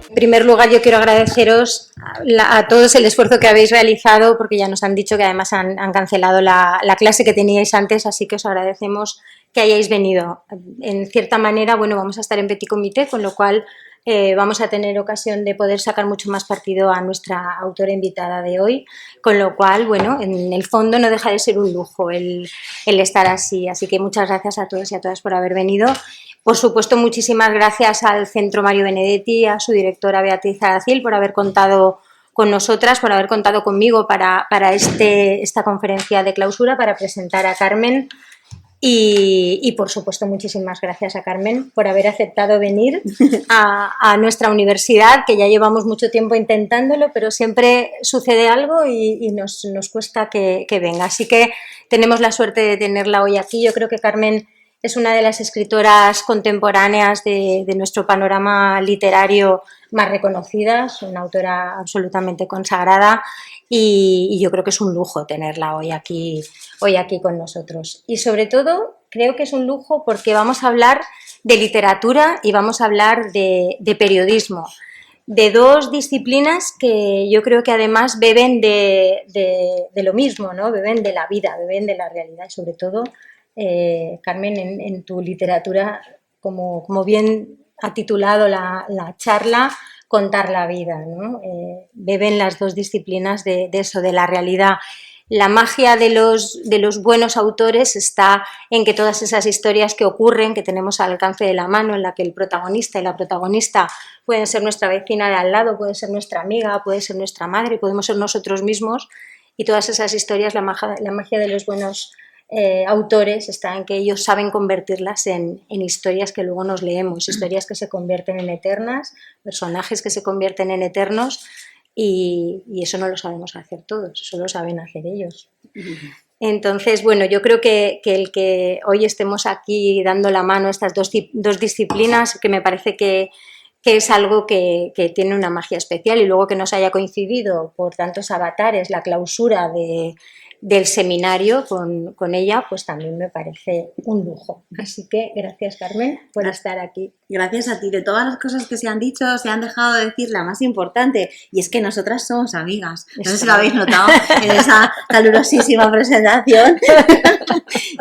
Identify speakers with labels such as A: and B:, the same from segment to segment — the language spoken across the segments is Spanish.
A: En primer lugar, yo quiero agradeceros a todos el esfuerzo que habéis realizado, porque ya nos han dicho que además han cancelado la clase que teníais antes, así que os agradecemos que hayáis venido. En cierta manera, bueno, vamos a estar en petit comité, con lo cual vamos a tener ocasión de poder sacar mucho más partido a nuestra autora invitada de hoy, con lo cual, bueno, en el fondo no deja de ser un lujo el estar así. Así que muchas gracias a todos y a todas por haber venido. Por supuesto, muchísimas gracias al Centro Mario Benedetti, a su directora Beatriz Aracil, por haber contado con nosotras, por haber contado conmigo para esta conferencia de clausura, para presentar a Carmen. Y por supuesto, muchísimas gracias a Carmen por haber aceptado venir a nuestra universidad, que ya llevamos mucho tiempo intentándolo, pero siempre sucede algo y nos cuesta que venga. Así que tenemos la suerte de tenerla hoy aquí. Yo creo que Carmen es una de las escritoras contemporáneas de nuestro panorama literario más reconocidas, una autora absolutamente consagrada y yo creo que es un lujo tenerla hoy aquí con nosotros. Y sobre todo creo que es un lujo porque vamos a hablar de literatura y vamos a hablar de periodismo, de dos disciplinas que yo creo que además beben de lo mismo, ¿no? Beben de la vida, beben de la realidad y sobre todo Carmen, en tu literatura, como bien ha titulado la charla, contar la vida, ¿no? Beben las dos disciplinas de eso, de la realidad. La magia de los buenos autores está en que todas esas historias que ocurren, que tenemos al alcance de la mano, en la que el protagonista y la protagonista pueden ser nuestra vecina de al lado, puede ser nuestra amiga, puede ser nuestra madre, podemos ser nosotros mismos, y todas esas historias, la magia de los buenos autores está en que ellos saben convertirlas en historias que luego nos leemos, historias que se convierten en eternas, personajes que se convierten en eternos y eso no lo sabemos hacer todos, eso lo saben hacer ellos. Entonces, bueno, yo creo que el que hoy estemos aquí dando la mano a estas dos disciplinas, que me parece que es algo que tiene una magia especial, y luego que nos haya coincidido por tantos avatares la clausura del seminario con ella, pues también me parece un lujo. Así que gracias, Carmen, por estar aquí.
B: Gracias a ti. De todas las cosas que se han dicho, se han dejado de decir la más importante, y es que nosotras somos amigas. No sé si lo habéis notado en esa calurosísima presentación.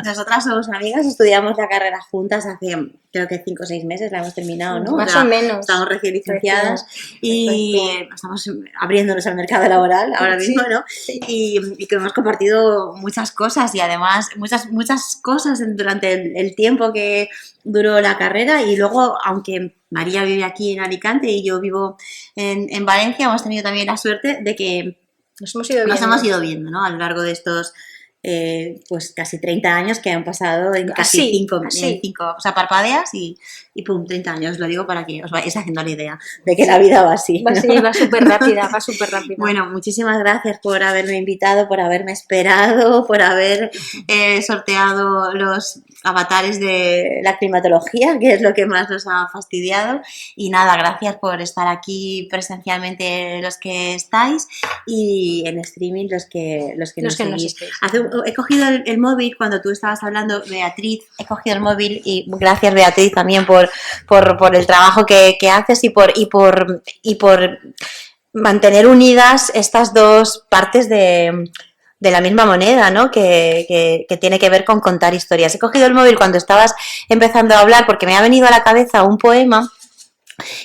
B: Nosotras somos amigas, estudiamos la carrera juntas hace, creo que 5 o 6 meses, la hemos terminado, ¿no?
A: Más o menos.
B: Estamos recién licenciadas y estamos abriéndonos al mercado laboral ahora mismo, ¿no?
A: Sí.
B: Y que hemos compartido muchas cosas y además muchas cosas durante el tiempo que duró la carrera, y luego, aunque María vive aquí en Alicante y yo vivo en Valencia, hemos tenido también la suerte de que
A: nos hemos ido viendo,
B: ¿no? A lo largo de estos pues casi 30 años que han pasado en casi 5, o sea, parpadeas y pum, 30 años. Lo digo para que os vayáis haciendo la idea de que la vida va así.
A: Va así, va súper rápida, va súper rápida.
B: Bueno, muchísimas gracias por haberme invitado, por haberme esperado, por haber sorteado los avatares de la climatología, que es lo que más nos ha fastidiado. Y nada, gracias por estar aquí presencialmente los que estáis, y en streaming los que nos seguís. He cogido el móvil cuando tú estabas hablando, Beatriz, he cogido el móvil, y gracias, Beatriz, también por el trabajo que haces y por mantener unidas estas dos partes de la misma moneda, ¿no? Que tiene que ver con contar historias. He cogido el móvil cuando estabas empezando a hablar porque me ha venido a la cabeza un poema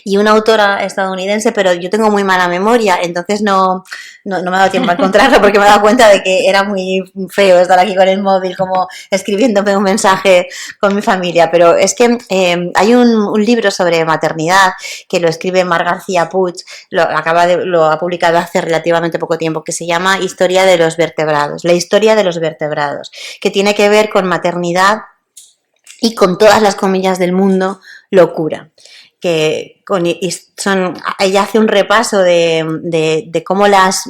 B: y una autora estadounidense, pero yo tengo muy mala memoria, entonces no me ha dado tiempo a encontrarlo porque me he dado cuenta de que era muy feo estar aquí con el móvil como escribiéndome un mensaje con mi familia. Pero es que hay un libro sobre maternidad que lo escribe Mar García Puig, lo ha publicado hace relativamente poco tiempo, que se llama Historia de los vertebrados, la historia de los vertebrados, que tiene que ver con maternidad y, con todas las comillas del mundo, locura. Ella hace un repaso de cómo las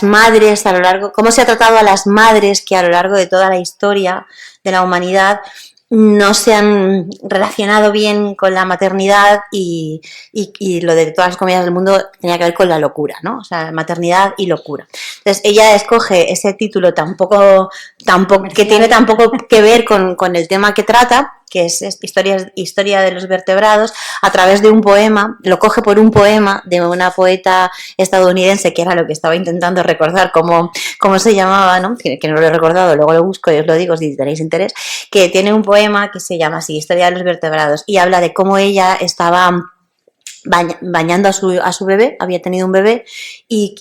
B: madres a lo largo, cómo se ha tratado a las madres que a lo largo de toda la historia de la humanidad no se han relacionado bien con la maternidad, y lo de todas las comidas del mundo tenía que ver con la locura, ¿no? O sea, maternidad y locura. Entonces Entonces ella escoge ese título tampoco que tiene tampoco que ver con el tema que trata, que es historia de los vertebrados, a través de un poema. Lo coge por un poema de una poeta estadounidense, que era lo que estaba intentando recordar cómo se llamaba, ¿no? Que no lo he recordado, luego lo busco y os lo digo si tenéis interés, que tiene un poema que se llama así, Historia de los vertebrados, y habla de cómo ella estaba bañando a su bebé, había tenido un bebé, y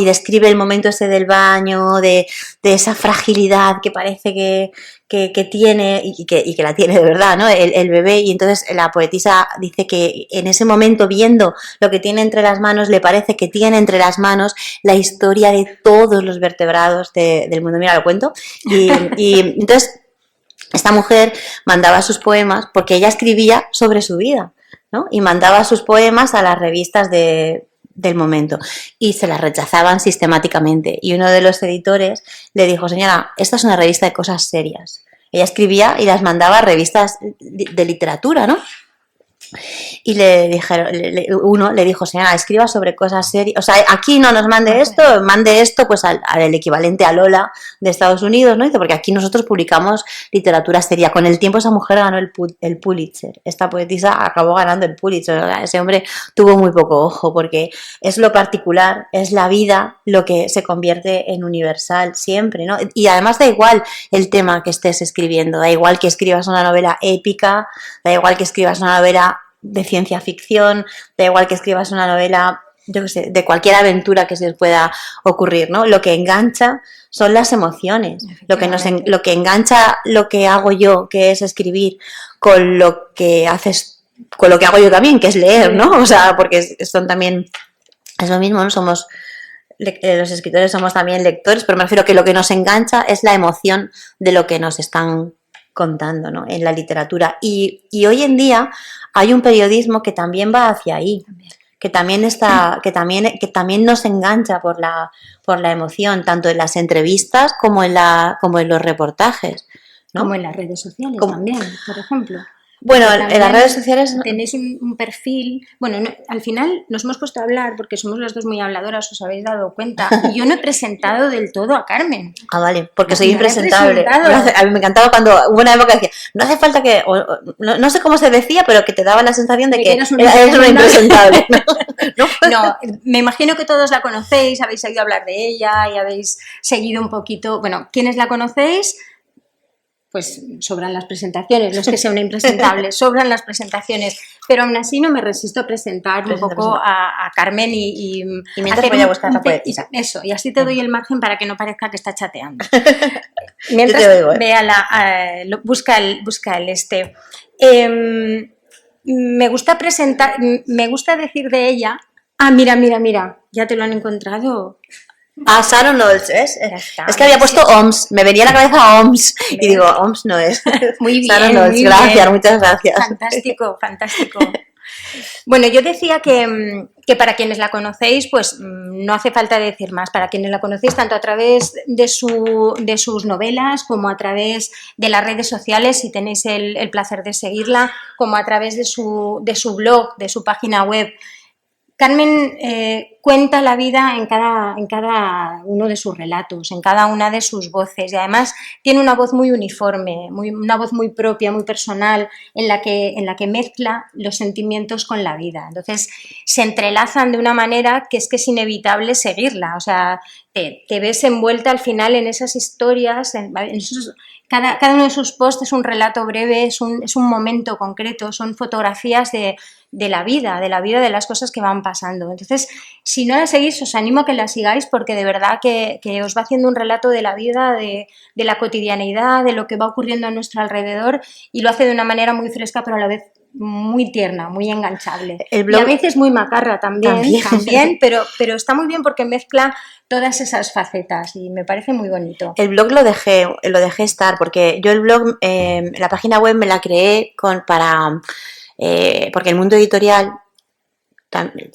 B: describe el momento ese del baño, de esa fragilidad que parece que tiene y que la tiene de verdad, ¿no? El bebé. Y entonces la poetisa dice que en ese momento, viendo lo que tiene entre las manos, le parece que tiene entre las manos la historia de todos los vertebrados del mundo. Mira, lo cuento. Y entonces esta mujer mandaba sus poemas porque ella escribía sobre su vida, ¿no? Y mandaba sus poemas a las revistas del momento y se las rechazaban sistemáticamente. Y uno de los editores le dijo: señora, esta es una revista de cosas serias. Ella escribía y las mandaba a revistas de literatura, ¿no? Y le dijeron, uno le dijo: señora, escriba sobre cosas serias, o sea, aquí no nos mande esto pues al equivalente a Lola de Estados Unidos, ¿no? Dice, porque aquí nosotros publicamos literatura seria. Con el tiempo esa mujer ganó el Pulitzer, esta poetisa acabó ganando el Pulitzer, ¿no? Ese hombre tuvo muy poco ojo, porque es lo particular, es la vida lo que se convierte en universal siempre, ¿no? Y además da igual el tema que estés escribiendo, da igual que escribas una novela épica, da igual que escribas una novela de ciencia ficción, da igual que escribas una novela, yo qué sé, de cualquier aventura que se les pueda ocurrir, ¿no? Lo que engancha son las emociones, lo que engancha lo que hago yo, que es escribir, con lo que haces, con lo que hago yo también, que es leer, ¿no? O sea, porque son también, es lo mismo, ¿no? Somos, los escritores somos también lectores, pero me refiero que lo que nos engancha es la emoción de lo que nos están contando, ¿no? En la literatura. Y hoy en día hay un periodismo que también va hacia ahí, que también nos engancha por la emoción, tanto en las entrevistas como en los reportajes, ¿no?
A: Como en las redes sociales también, por ejemplo.
B: Bueno, en las redes sociales
A: tenéis un perfil. Bueno, al final nos hemos puesto a hablar porque somos las dos muy habladoras, os habéis dado cuenta. Y yo no he presentado del todo a Carmen.
B: Ah, vale, porque soy impresentable. A mí me encantaba cuando hubo una época que decía, no hace falta que, no sé cómo se decía, pero que te daba la sensación de que eres una impresentable.
A: No, me imagino que todos la conocéis, habéis oído hablar de ella y habéis seguido un poquito. Bueno, quienes la conocéis, pues sobran las presentaciones, no es que sea una impresentable, sobran las presentaciones, pero aún así no me resisto a presentar un poco a Carmen y
B: mientras voy a buscar la poetisa.
A: Eso, y así te doy el margen para que no parezca que está chateando. Mientras busca el este. Me gusta decir de ella, mira, ya te lo han encontrado.
B: Ah, Sharon Olds, ¿es? Es que había puesto OMS, me venía a la cabeza OMS y digo, OMS no es.
A: Muy bien,
B: Sharon Olds, gracias, muchas gracias.
A: Fantástico. Bueno, yo decía que para quienes la conocéis, pues no hace falta decir más. Para quienes la conocéis, tanto a través de sus novelas como a través de las redes sociales, si tenéis el placer de seguirla, como a través de su blog, de su página web. Carmen cuenta la vida en cada uno de sus relatos, en cada una de sus voces, y además tiene una voz muy uniforme, una voz muy propia, muy personal, en la que mezcla los sentimientos con la vida. Entonces se entrelazan de una manera que es inevitable seguirla, o sea, te ves envuelta al final en esas historias, cada uno de sus posts es un relato breve, es un momento concreto, son fotografías de la vida, de las cosas que van pasando. Entonces, si no la seguís, os animo a que la sigáis porque de verdad que os va haciendo un relato de la vida, de la cotidianeidad, de lo que va ocurriendo a nuestro alrededor, y lo hace de una manera muy fresca, pero a la vez muy tierna, muy enganchable. Y a veces muy macarra también pero está muy bien porque mezcla todas esas facetas y me parece muy bonito.
B: El blog lo dejé estar porque yo el blog, la página web me la creé porque el mundo editorial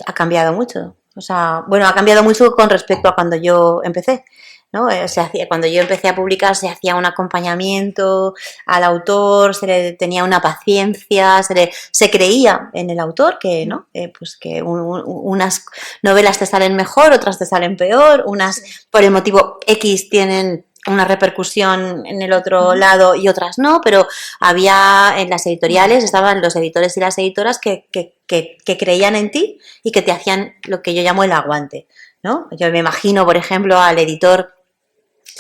B: ha cambiado mucho. O sea, bueno, ha cambiado mucho con respecto a cuando yo empecé. ¿no? Cuando yo empecé a publicar se hacía un acompañamiento al autor, se le tenía una paciencia, se creía en el autor que, ¿no? Pues que unas novelas te salen mejor, otras te salen peor, unas por el motivo X tienen una repercusión en el otro lado y otras no, pero había en las editoriales, estaban los editores y las editoras que creían en ti y que te hacían lo que yo llamo el aguante, ¿no? Yo me imagino, por ejemplo, al editor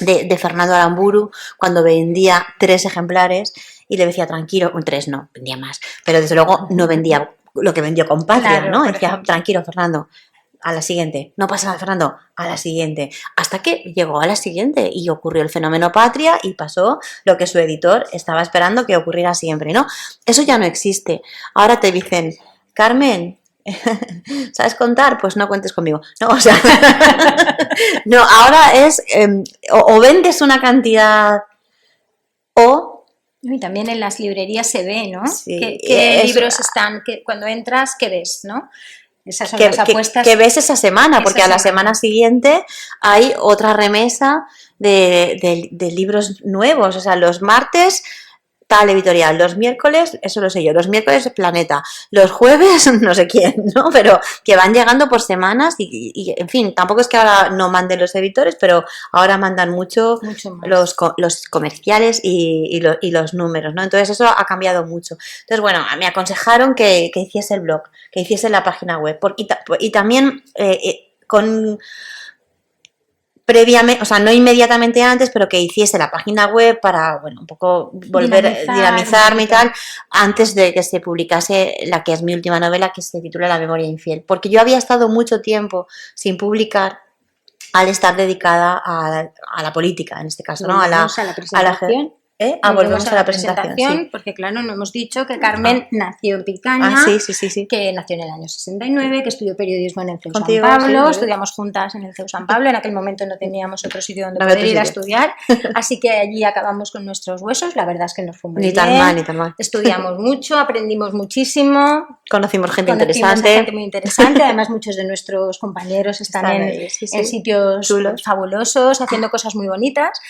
B: de Fernando Aramburu cuando vendía 3 ejemplares y le decía tranquilo, 3 no, vendía más, pero desde luego no vendía lo que vendió con Patria, claro, ¿no? Decía tranquilo, Fernando, a la siguiente, no pasa nada, Fernando, a la siguiente, hasta que llegó a la siguiente y ocurrió el fenómeno Patria y pasó lo que su editor estaba esperando que ocurriera siempre, ¿no? Eso ya no existe. Ahora te dicen, Carmen, ¿sabes contar? Pues no cuentes conmigo. No, o sea, no, ahora es o vendes una cantidad o...
A: Y también en las librerías se ve, ¿no? Sí, ¿Qué libros están? Cuando entras, ¿qué ves, no? Esas son las apuestas.
B: Que ves esa semana, porque a la semana siguiente hay otra remesa de libros nuevos. O sea, los martes tal editorial, los miércoles, eso lo sé yo, los miércoles Planeta, los jueves no sé quién, ¿no? Pero que van llegando por semanas y en fin, tampoco es que ahora no manden los editores, pero ahora mandan mucho los comerciales y los números, ¿no? Entonces eso ha cambiado mucho. Entonces, bueno, me aconsejaron que hiciese el blog, que hiciese la página web y también con... previamente, o sea, no inmediatamente antes, pero que hiciese la página web para, bueno, un poco volver a dinamizarme y tal, antes de que se publicase la que es mi última novela, que se titula La memoria infiel. Porque yo había estado mucho tiempo sin publicar al estar dedicada a la política, en este caso, ¿no?
A: A la presentación.
B: Volvemos a la presentación, sí.
A: Porque claro, no hemos dicho que Carmen nació en Picaña,
B: sí.
A: Que nació en el año 69, que estudió periodismo en el CEU San Pablo, estudiamos juntas en el CEU San Pablo, en aquel momento no teníamos otro sitio donde poder ir a estudiar, así que allí acabamos con nuestros huesos, la verdad es que nos fue muy bien.
B: Ni tan mal.
A: Estudiamos mucho, aprendimos muchísimo.
B: Conocimos gente interesante.
A: Muy interesante, además muchos de nuestros compañeros están en sitios chulos, fabulosos, haciendo cosas muy bonitas.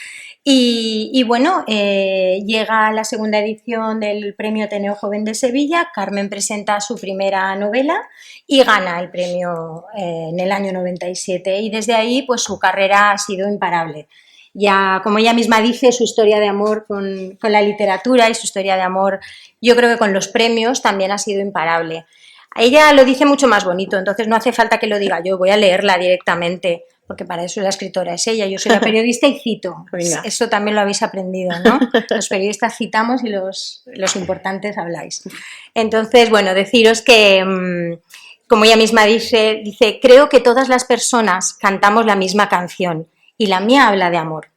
A: Y bueno, llega la segunda edición del Premio Ateneo Joven de Sevilla, Carmen presenta su primera novela y gana el premio en el año 97 y desde ahí pues su carrera ha sido imparable. Ya, como ella misma dice, su historia de amor con la literatura y su historia de amor, yo creo que con los premios también ha sido imparable. Ella lo dice mucho más bonito, entonces no hace falta que lo diga yo, voy a leerla directamente, porque para eso la escritora es ella, yo soy la periodista y cito. Eso también lo habéis aprendido, ¿no? Los periodistas citamos y los importantes habláis. Entonces, bueno, deciros que, como ella misma dice, creo que todas las personas cantamos la misma canción y la mía habla de amor.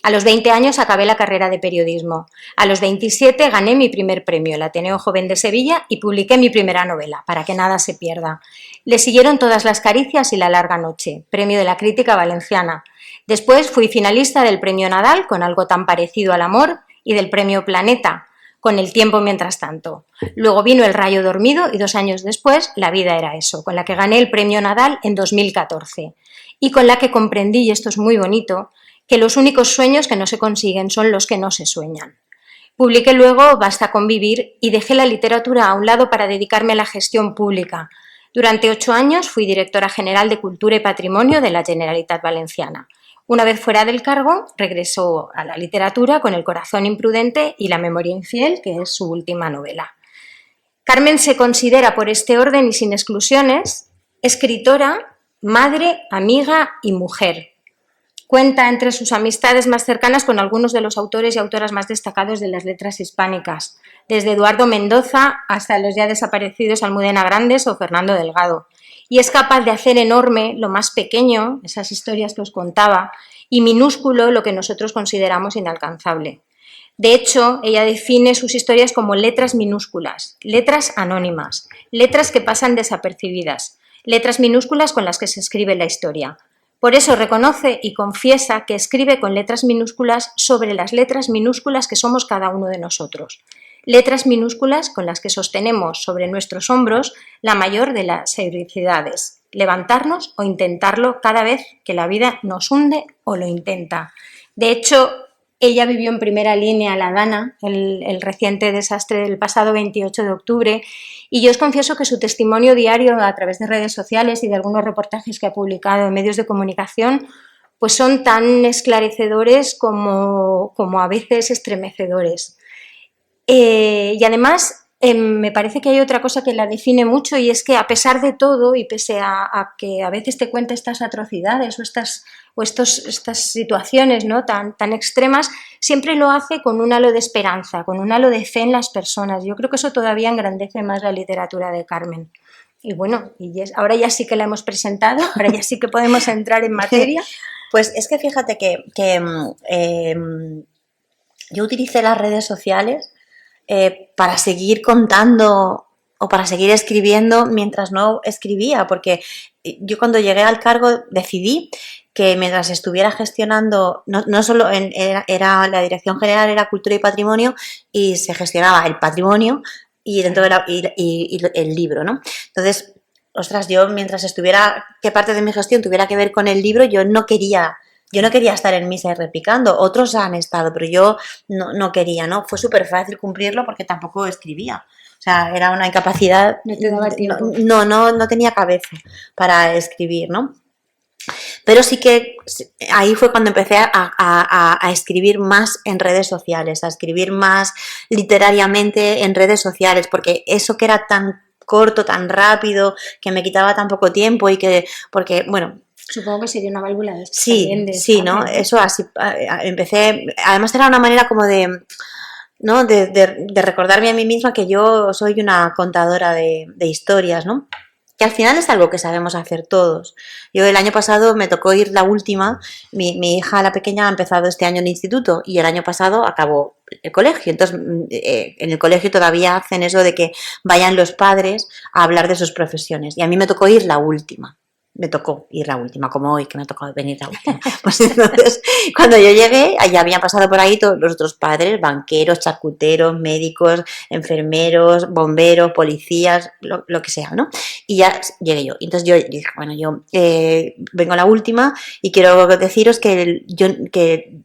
A: A los 20 años acabé la carrera de periodismo. A los 27 gané mi primer premio, el Ateneo Joven de Sevilla, y publiqué mi primera novela, Para que nada se pierda. Le siguieron Todas las caricias y La larga noche, premio de la crítica valenciana. Después fui finalista del premio Nadal, con Algo tan parecido al amor, y del premio Planeta, con El tiempo mientras tanto. Luego vino El rayo dormido y 2 años después La vida era eso, con la que gané el premio Nadal en 2014. Y con la que comprendí, y esto es muy bonito, que los únicos sueños que no se consiguen son los que no se sueñan. Publiqué luego Basta con vivir y dejé la literatura a un lado para dedicarme a la gestión pública. Durante 8 años fui directora general de Cultura y Patrimonio de la Generalitat Valenciana. Una vez fuera del cargo, regresó a la literatura con El corazón imprudente y La memoria infiel, que es su última novela. Carmen se considera, por este orden y sin exclusiones, escritora, madre, amiga y mujer. Cuenta entre sus amistades más cercanas con algunos de los autores y autoras más destacados de las letras hispánicas, desde Eduardo Mendoza hasta los ya desaparecidos Almudena Grandes o Fernando Delgado. Y es capaz de hacer enorme lo más pequeño, esas historias que os contaba, y minúsculo lo que nosotros consideramos inalcanzable. De hecho, ella define sus historias como letras minúsculas, letras anónimas, letras que pasan desapercibidas, letras minúsculas con las que se escribe la historia. Por eso reconoce y confiesa que escribe con letras minúsculas sobre las letras minúsculas que somos cada uno de nosotros. Letras minúsculas con las que sostenemos sobre nuestros hombros la mayor de las heroicidades, levantarnos o intentarlo cada vez que la vida nos hunde o lo intenta. De hecho, ella vivió en primera línea la Dana, el reciente desastre del pasado 28 de octubre, y yo os confieso que su testimonio diario a través de redes sociales y de algunos reportajes que ha publicado en medios de comunicación pues son tan esclarecedores como a veces estremecedores. Y además me parece que hay otra cosa que la define mucho, y es que a pesar de todo y pese a que a veces te cuenta estas atrocidades o estas situaciones, ¿no?, tan extremas, siempre lo hace con un halo de esperanza, con un halo de fe en las personas. Yo creo que eso todavía engrandece más la literatura de Carmen. Y bueno, ahora ya sí que la hemos presentado, ahora ya sí que podemos entrar en materia.
B: Pues es que fíjate que yo utilicé las redes sociales para seguir contando o para seguir escribiendo mientras no escribía, porque yo cuando llegué al cargo decidí que mientras estuviera gestionando, no solo era la Dirección General era Cultura y Patrimonio, y se gestionaba el patrimonio y dentro de y el libro, ¿no? Entonces, ostras, yo mientras estuviera, que parte de mi gestión tuviera que ver con el libro, yo no quería estar en misa y repicando. Otros han estado, pero yo no quería, ¿no? Fue súper fácil cumplirlo porque tampoco escribía. O sea, era una incapacidad.
A: No te daba tiempo.
B: No tenía cabeza para escribir, ¿no? Pero sí que ahí fue cuando empecé a escribir más en redes sociales, a escribir más literariamente en redes sociales, porque eso que era tan corto, tan rápido, que me quitaba tan poco tiempo porque, bueno,
A: supongo que sería una válvula de
B: sí, ¿no? Eso así empecé. Además era una manera como de, ¿no?, de recordarme a mí misma que yo soy una contadora de historias, ¿no? Que al final es algo que sabemos hacer todos. Yo el año pasado me tocó ir la última, mi hija, la pequeña, ha empezado este año en el instituto y el año pasado acabó el colegio. Entonces, en el colegio todavía hacen eso de que vayan los padres a hablar de sus profesiones. Y a mí me tocó ir la última. Como hoy, que me ha tocado venir la última. Pues entonces, cuando yo llegué, ya habían pasado por ahí todos los otros padres, banqueros, charcuteros, médicos, enfermeros, bomberos, policías, lo que sea, ¿no? Y ya llegué yo. Entonces yo dije, bueno, yo vengo la última y quiero deciros que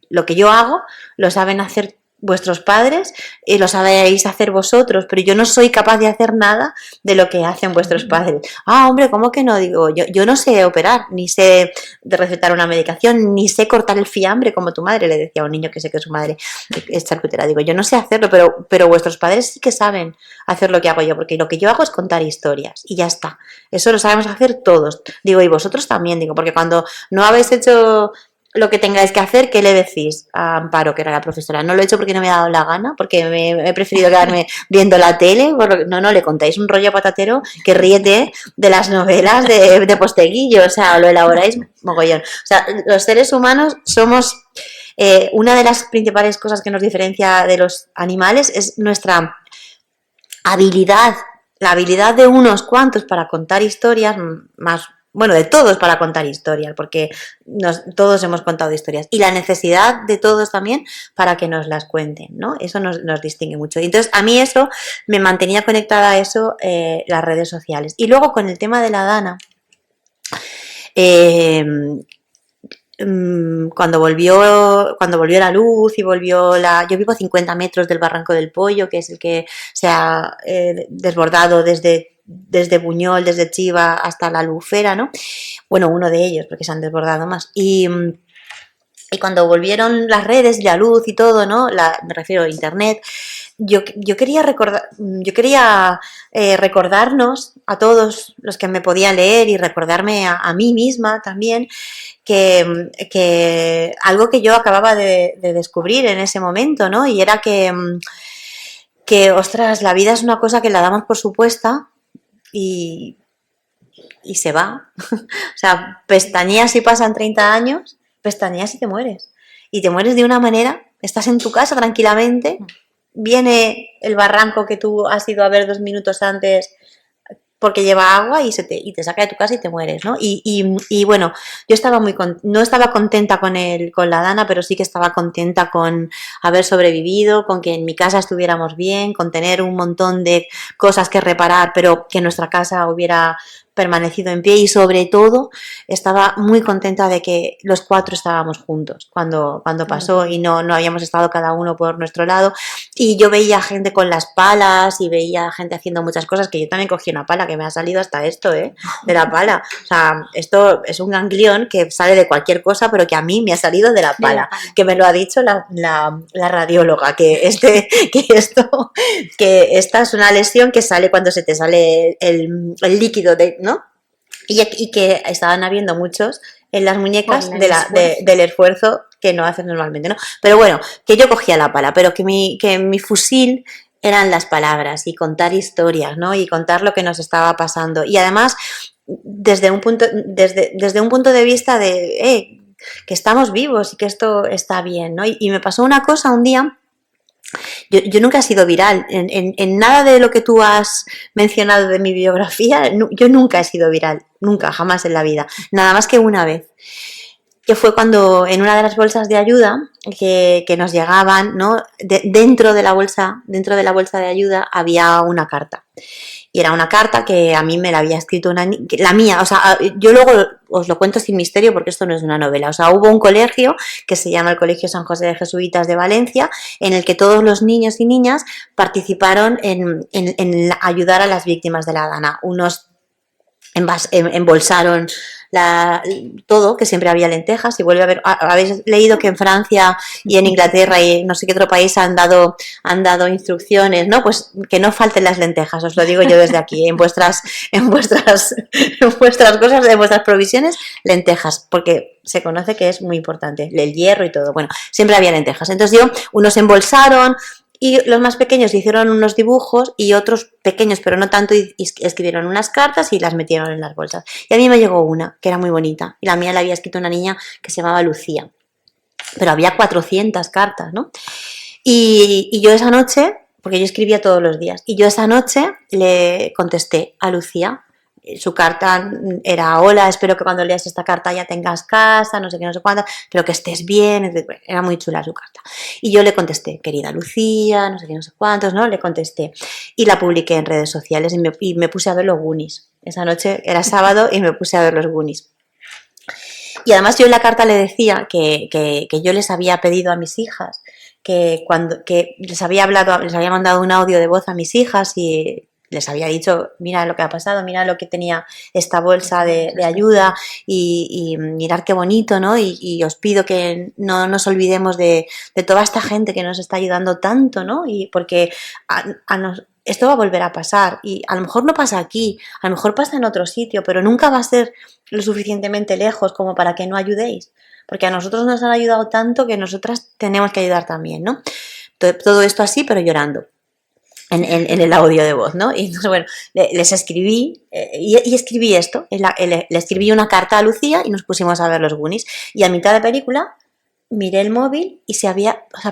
B: lo que yo hago lo saben hacer vuestros padres y lo sabéis hacer vosotros, pero yo no soy capaz de hacer nada de lo que hacen vuestros padres. Ah, hombre, ¿cómo que no? Digo, yo no sé operar, ni sé de recetar una medicación, ni sé cortar el fiambre como tu madre, le decía a un niño que sé que su madre es charcutera. Digo, yo no sé hacerlo, pero vuestros padres sí que saben hacer lo que hago yo, porque lo que yo hago es contar historias y ya está. Eso lo sabemos hacer todos. Digo, y vosotros también, digo, porque cuando no habéis hecho lo que tengáis que hacer, ¿qué le decís a Amparo, que era la profesora? No lo he hecho porque no me ha dado la gana, porque me he preferido quedarme viendo la tele. No, le contáis un rollo patatero que ríete de las novelas de Posteguillo, o sea, lo elaboráis mogollón. O sea, los seres humanos somos... una de las principales cosas que nos diferencia de los animales es nuestra habilidad, la habilidad de unos cuantos para contar historias más... Bueno, de todos para contar historias, porque todos hemos contado historias. Y la necesidad de todos también para que nos las cuenten, ¿no? Eso nos distingue mucho. Y entonces, a mí eso me mantenía conectada a eso, las redes sociales. Y luego, con el tema de la Dana, cuando volvió la luz y yo vivo a 50 metros del Barranco del Pollo, que es el que se ha desbordado desde Buñol, desde Chiva hasta la Albufera, ¿no? Bueno, uno de ellos, porque se han desbordado más. Y cuando volvieron las redes y la luz y todo, ¿no? Me refiero a internet, yo quería recordarnos a todos los que me podía leer y recordarme a mí misma también que algo que yo acababa de descubrir en ese momento, ¿no? Y era que, ostras, la vida es una cosa que la damos por supuesta y se va. O sea, pestañeas y pasan 30 años, pestañeas y te mueres. Y te mueres de una manera, estás en tu casa tranquilamente, viene el barranco que tú has ido a ver 2 minutos antes porque lleva agua y te saca de tu casa y te mueres, ¿no? Y bueno, yo estaba no estaba contenta con la Dana, pero sí que estaba contenta con haber sobrevivido, con que en mi casa estuviéramos bien, con tener un montón de cosas que reparar, pero que en nuestra casa hubiera permanecido en pie y sobre todo estaba muy contenta de que los 4 estábamos juntos cuando pasó y no habíamos estado cada uno por nuestro lado, y yo veía gente con las palas y veía gente haciendo muchas cosas, que yo también cogí una pala, que me ha salido hasta esto, de la pala, o sea, esto es un ganglión que sale de cualquier cosa, pero que a mí me ha salido de la pala, que me lo ha dicho la radióloga, que esta es una lesión que sale cuando se te sale el líquido, ¿no? Y que estaban habiendo muchos en las muñecas del esfuerzo que no haces normalmente, ¿no? Pero bueno, que yo cogía la pala, pero que mi fusil eran las palabras y contar historias, ¿no? Y contar lo que nos estaba pasando. Y además, desde un punto de vista de que estamos vivos y que esto está bien, ¿no? Y me pasó una cosa un día. Yo nunca he sido viral, en nada de lo que tú has mencionado de mi biografía, yo nunca he sido viral, nunca, jamás en la vida, nada más que una vez, que fue cuando en una de las bolsas de ayuda que nos llegaban, ¿no? Dentro de la bolsa de ayuda había una carta. Y era una carta que a mí me la había escrito la mía, o sea, yo luego os lo cuento sin misterio porque esto no es una novela. O sea, hubo un colegio que se llama el Colegio San José de Jesuitas de Valencia, en el que todos los niños y niñas participaron en ayudar a las víctimas de la Dana. Unos embolsaron todo, que siempre había lentejas, y vuelve a haber, habéis leído que en Francia y en Inglaterra y no sé qué otro país han dado instrucciones, ¿no? Pues que no falten las lentejas, os lo digo yo desde aquí, en vuestras cosas, en vuestras provisiones, lentejas, porque se conoce que es muy importante, el hierro y todo, bueno, siempre había lentejas. Entonces unos embolsaron, y los más pequeños hicieron unos dibujos y otros pequeños, pero no tanto, y escribieron unas cartas y las metieron en las bolsas. Y a mí me llegó una, que era muy bonita, y la mía la había escrito una niña que se llamaba Lucía. Pero había 400 cartas, ¿no? Y yo esa noche, porque yo escribía todos los días, y yo esa noche le contesté a Lucía. Su carta era: hola, espero que cuando leas esta carta ya tengas casa, no sé qué, no sé cuánto, pero que estés bien. Era muy chula su carta. Y yo le contesté: querida Lucía, no sé qué, no sé cuántos, ¿no? Le contesté. Y la publiqué en redes sociales y me puse a ver los Goonies. Esa noche era sábado y me puse a ver los Goonies. Y además yo en la carta le decía que yo les había pedido a mis hijas, que les había mandado un audio de voz a mis hijas y les había dicho: mira lo que ha pasado, mira lo que tenía esta bolsa de ayuda y mirad qué bonito, ¿no? Y os pido que no nos olvidemos de toda esta gente que nos está ayudando tanto, ¿no? Y porque esto va a volver a pasar, y a lo mejor no pasa aquí, a lo mejor pasa en otro sitio, pero nunca va a ser lo suficientemente lejos como para que no ayudéis, porque a nosotros nos han ayudado tanto que nosotras tenemos que ayudar también, ¿no? Todo esto así, pero llorando. En el audio de voz, ¿no? Y entonces, bueno, les escribí y escribí esto, le escribí una carta a Lucía y nos pusimos a ver los Goonies, y a mitad de película miré el móvil y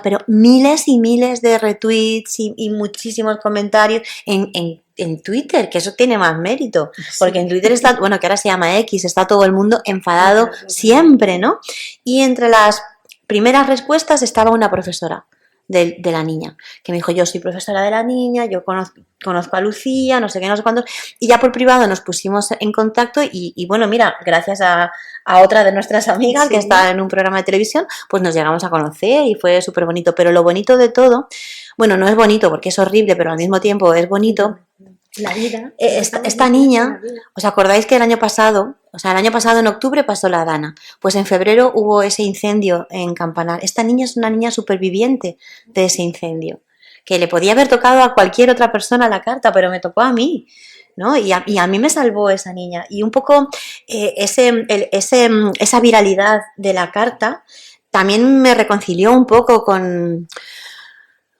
B: pero miles y miles de retweets y muchísimos comentarios en Twitter, que eso tiene más mérito, porque en Twitter está, bueno, que ahora se llama X, está todo el mundo enfadado siempre, ¿no? Y entre las primeras respuestas estaba una profesora de la niña, que me dijo: yo soy profesora de la niña, yo conozco a Lucía, no sé qué, no sé cuántos, y ya por privado nos pusimos en contacto y bueno, mira, gracias a otra de nuestras amigas que está en un programa de televisión, pues nos llegamos a conocer y fue súper bonito. Pero lo bonito de todo, bueno, no es bonito porque es horrible, pero al mismo tiempo es bonito.
A: La vida.
B: Esta niña, ¿os acordáis que el año pasado en octubre pasó la Dana? Pues en febrero hubo ese incendio en Campanar. Esta niña es una niña superviviente de ese incendio, que le podía haber tocado a cualquier otra persona la carta, pero me tocó a mí, ¿no? Y a mí me salvó esa niña. Y un poco esa viralidad de la carta también me reconcilió un poco con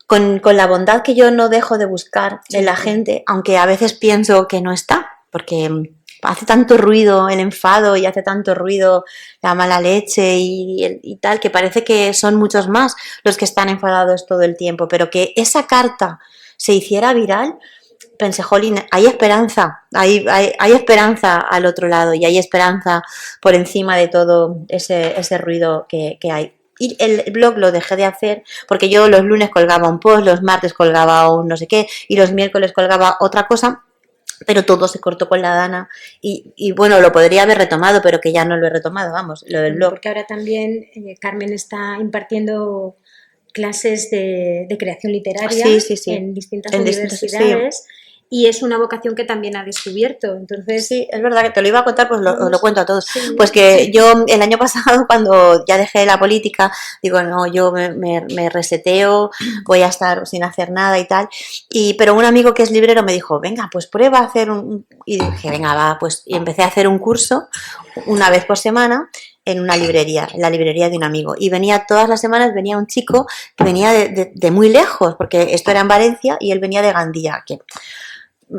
B: la bondad que yo no dejo de buscar en la gente, aunque a veces pienso que no está, porque hace tanto ruido el enfado y hace tanto ruido la mala leche y tal, que parece que son muchos más los que están enfadados todo el tiempo, pero que esa carta se hiciera viral, pensé: jolín, hay esperanza, hay esperanza al otro lado, y hay esperanza por encima de todo ese ruido que hay. Y el blog lo dejé de hacer porque yo los lunes colgaba un post, los martes colgaba un no sé qué y los miércoles colgaba otra cosa, pero todo se cortó con la Dana y bueno, lo podría haber retomado, pero que ya no lo he retomado, vamos, lo del blog.
A: Porque ahora también Carmen está impartiendo clases de creación literaria en distintas universidades. Y es una vocación que también ha descubierto. Entonces,
B: sí, es verdad que te lo iba a contar, pues lo cuento a todos. Sí, pues que yo el año pasado, cuando ya dejé la política, digo, no, yo me reseteo, voy a estar sin hacer nada y tal. Pero un amigo que es librero me dijo, venga, pues prueba a hacer y dije, venga, va, pues y empecé a hacer un curso una vez por semana en una librería, en la librería de un amigo. Y venía todas las semanas, venía un chico que venía de muy lejos, porque esto era en Valencia y él venía de Gandía, que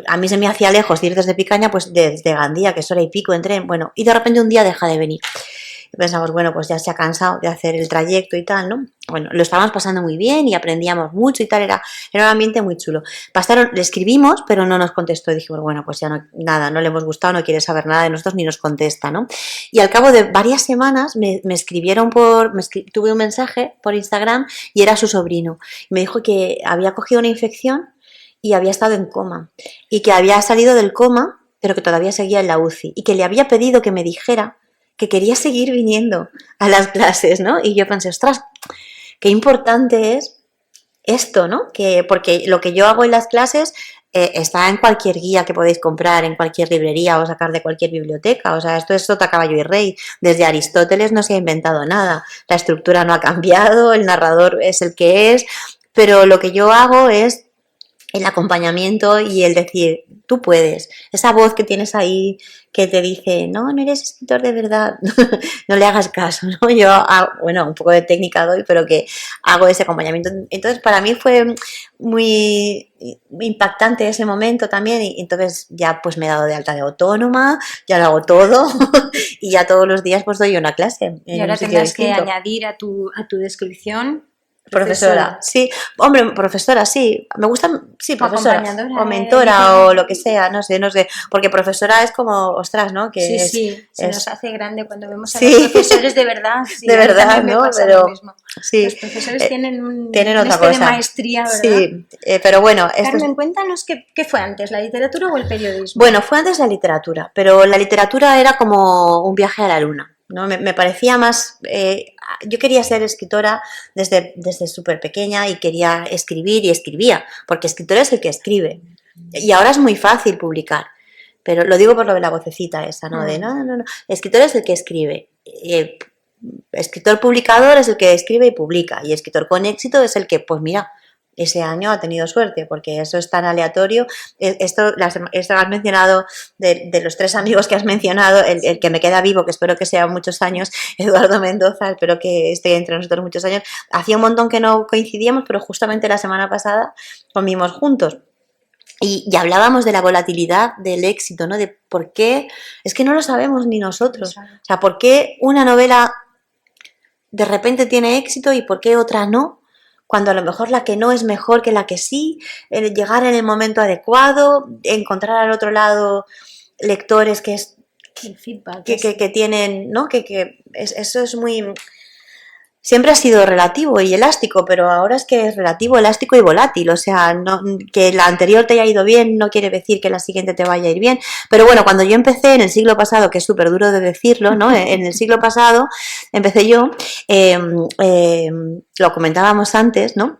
B: a mí se me hacía lejos ir desde Picaña, pues desde Gandía, que es hora y pico en tren, bueno, y de repente un día deja de venir. Y pensamos, bueno, pues ya se ha cansado de hacer el trayecto y tal, ¿no? Bueno, lo estábamos pasando muy bien y aprendíamos mucho y tal, era un ambiente muy chulo. Le escribimos, pero no nos contestó y dijimos, bueno, pues ya no, nada, no le hemos gustado, no quiere saber nada de nosotros ni nos contesta, ¿no? Y al cabo de varias semanas me escribieron tuve un mensaje por Instagram y era su sobrino. Me dijo que había cogido una infección y había estado en coma y que había salido del coma pero que todavía seguía en la UCI y que le había pedido que me dijera que quería seguir viniendo a las clases, ¿no? Y yo pensé, ostras, qué importante es esto, ¿no? Porque lo que yo hago en las clases está en cualquier guía que podéis comprar, en cualquier librería o sacar de cualquier biblioteca, o sea, esto es sota, caballo y rey. Desde Aristóteles no se ha inventado nada, la estructura no ha cambiado, el narrador es el que es, pero lo que yo hago es el acompañamiento y el decir, tú puedes, esa voz que tienes ahí que te dice, no eres escritor de verdad, no le hagas caso, ¿no? Yo hago, bueno, un poco de técnica doy, pero que hago ese acompañamiento. Entonces, para mí fue muy impactante ese momento también y entonces ya pues me he dado de alta de autónoma, ya lo hago todo y ya todos los días pues doy una clase.
A: Y ahora tendrás que añadir a tu descripción
B: profesora, sí, hombre, profesora, sí, me gusta, sí, profesora, o mentora o lo que sea, no sé, porque profesora es como, ostras, ¿no? Que
A: se nos hace grande cuando vemos a los profesores de verdad,
B: de verdad, ¿no?
A: Pero lo mismo. Los profesores tienen
B: otra cosa
A: de maestría, ¿verdad?
B: Sí, pero bueno.
A: Carmen, cuéntanos qué fue antes, ¿la literatura o el periodismo?
B: Bueno, fue antes la literatura, pero la literatura era como un viaje a la luna. ¿No? Me parecía más, yo quería ser escritora desde súper pequeña y quería escribir y escribía, porque escritor es el que escribe y ahora es muy fácil publicar, pero lo digo por lo de la vocecita esa, ¿no? De no, escritor es el que escribe, escritor publicador es el que escribe y publica y escritor con éxito es el que, pues mira, ese año ha tenido suerte, porque eso es tan aleatorio. Esto has mencionado de los 3 amigos que has mencionado, el que me queda vivo, que espero que sea muchos años, Eduardo Mendoza, espero que esté entre nosotros muchos años. Hacía un montón que no coincidíamos, pero justamente la semana pasada comimos juntos. Y hablábamos de la volatilidad del éxito, ¿no? De por qué, es que no lo sabemos ni nosotros. O sea, por qué una novela de repente tiene éxito y por qué otra no. Cuando a lo mejor la que no es mejor que la que sí, llegar en el momento adecuado, encontrar al otro lado lectores que tienen, ¿no? Eso es muy... Siempre ha sido relativo y elástico, pero ahora es que es relativo, elástico y volátil. O sea, que la anterior te haya ido bien no quiere decir que la siguiente te vaya a ir bien. Pero bueno, cuando yo empecé en el siglo pasado, que es súper duro de decirlo, ¿no? En el siglo pasado empecé yo, lo comentábamos antes, ¿no?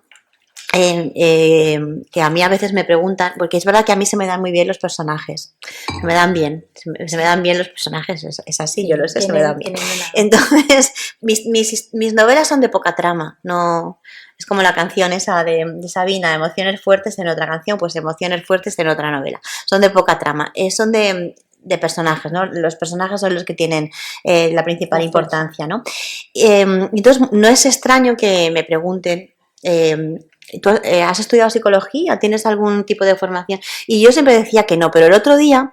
B: Que a mí a veces me preguntan, porque es verdad que a mí se me dan muy bien los personajes, se me dan bien los personajes, es así, yo lo sé, se me dan bien. Entonces, mis novelas son de poca trama, no es como la canción esa de Sabina, emociones fuertes en otra canción, pues emociones fuertes en otra novela, son de poca trama, son de personajes, ¿no? Los personajes son los que tienen la principal importancia, ¿no? Entonces, no es extraño que me pregunten, ¿tú has estudiado psicología? ¿Tienes algún tipo de formación? Y yo siempre decía que no, pero el otro día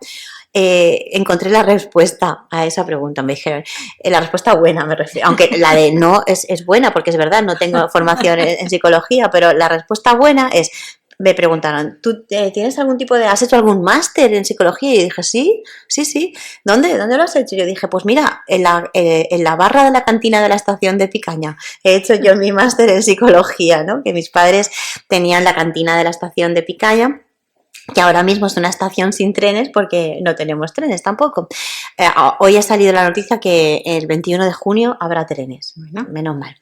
B: encontré la respuesta a esa pregunta. Me dijeron, la respuesta buena me refiero, aunque la de no es buena, porque es verdad, no tengo formación en psicología, pero la respuesta buena es, me preguntaron, ¿tú tienes algún tipo has hecho algún máster en psicología? Y dije, sí. ¿Dónde lo has hecho? Yo dije, pues mira, en la barra de la cantina de la estación de Picaña he hecho yo mi máster en psicología, ¿no? Que mis padres tenían la cantina de la estación de Picaña que ahora mismo es una estación sin trenes porque no tenemos trenes tampoco. Hoy ha salido la noticia que el 21 de junio habrá trenes,
A: Bueno.
B: menos mal.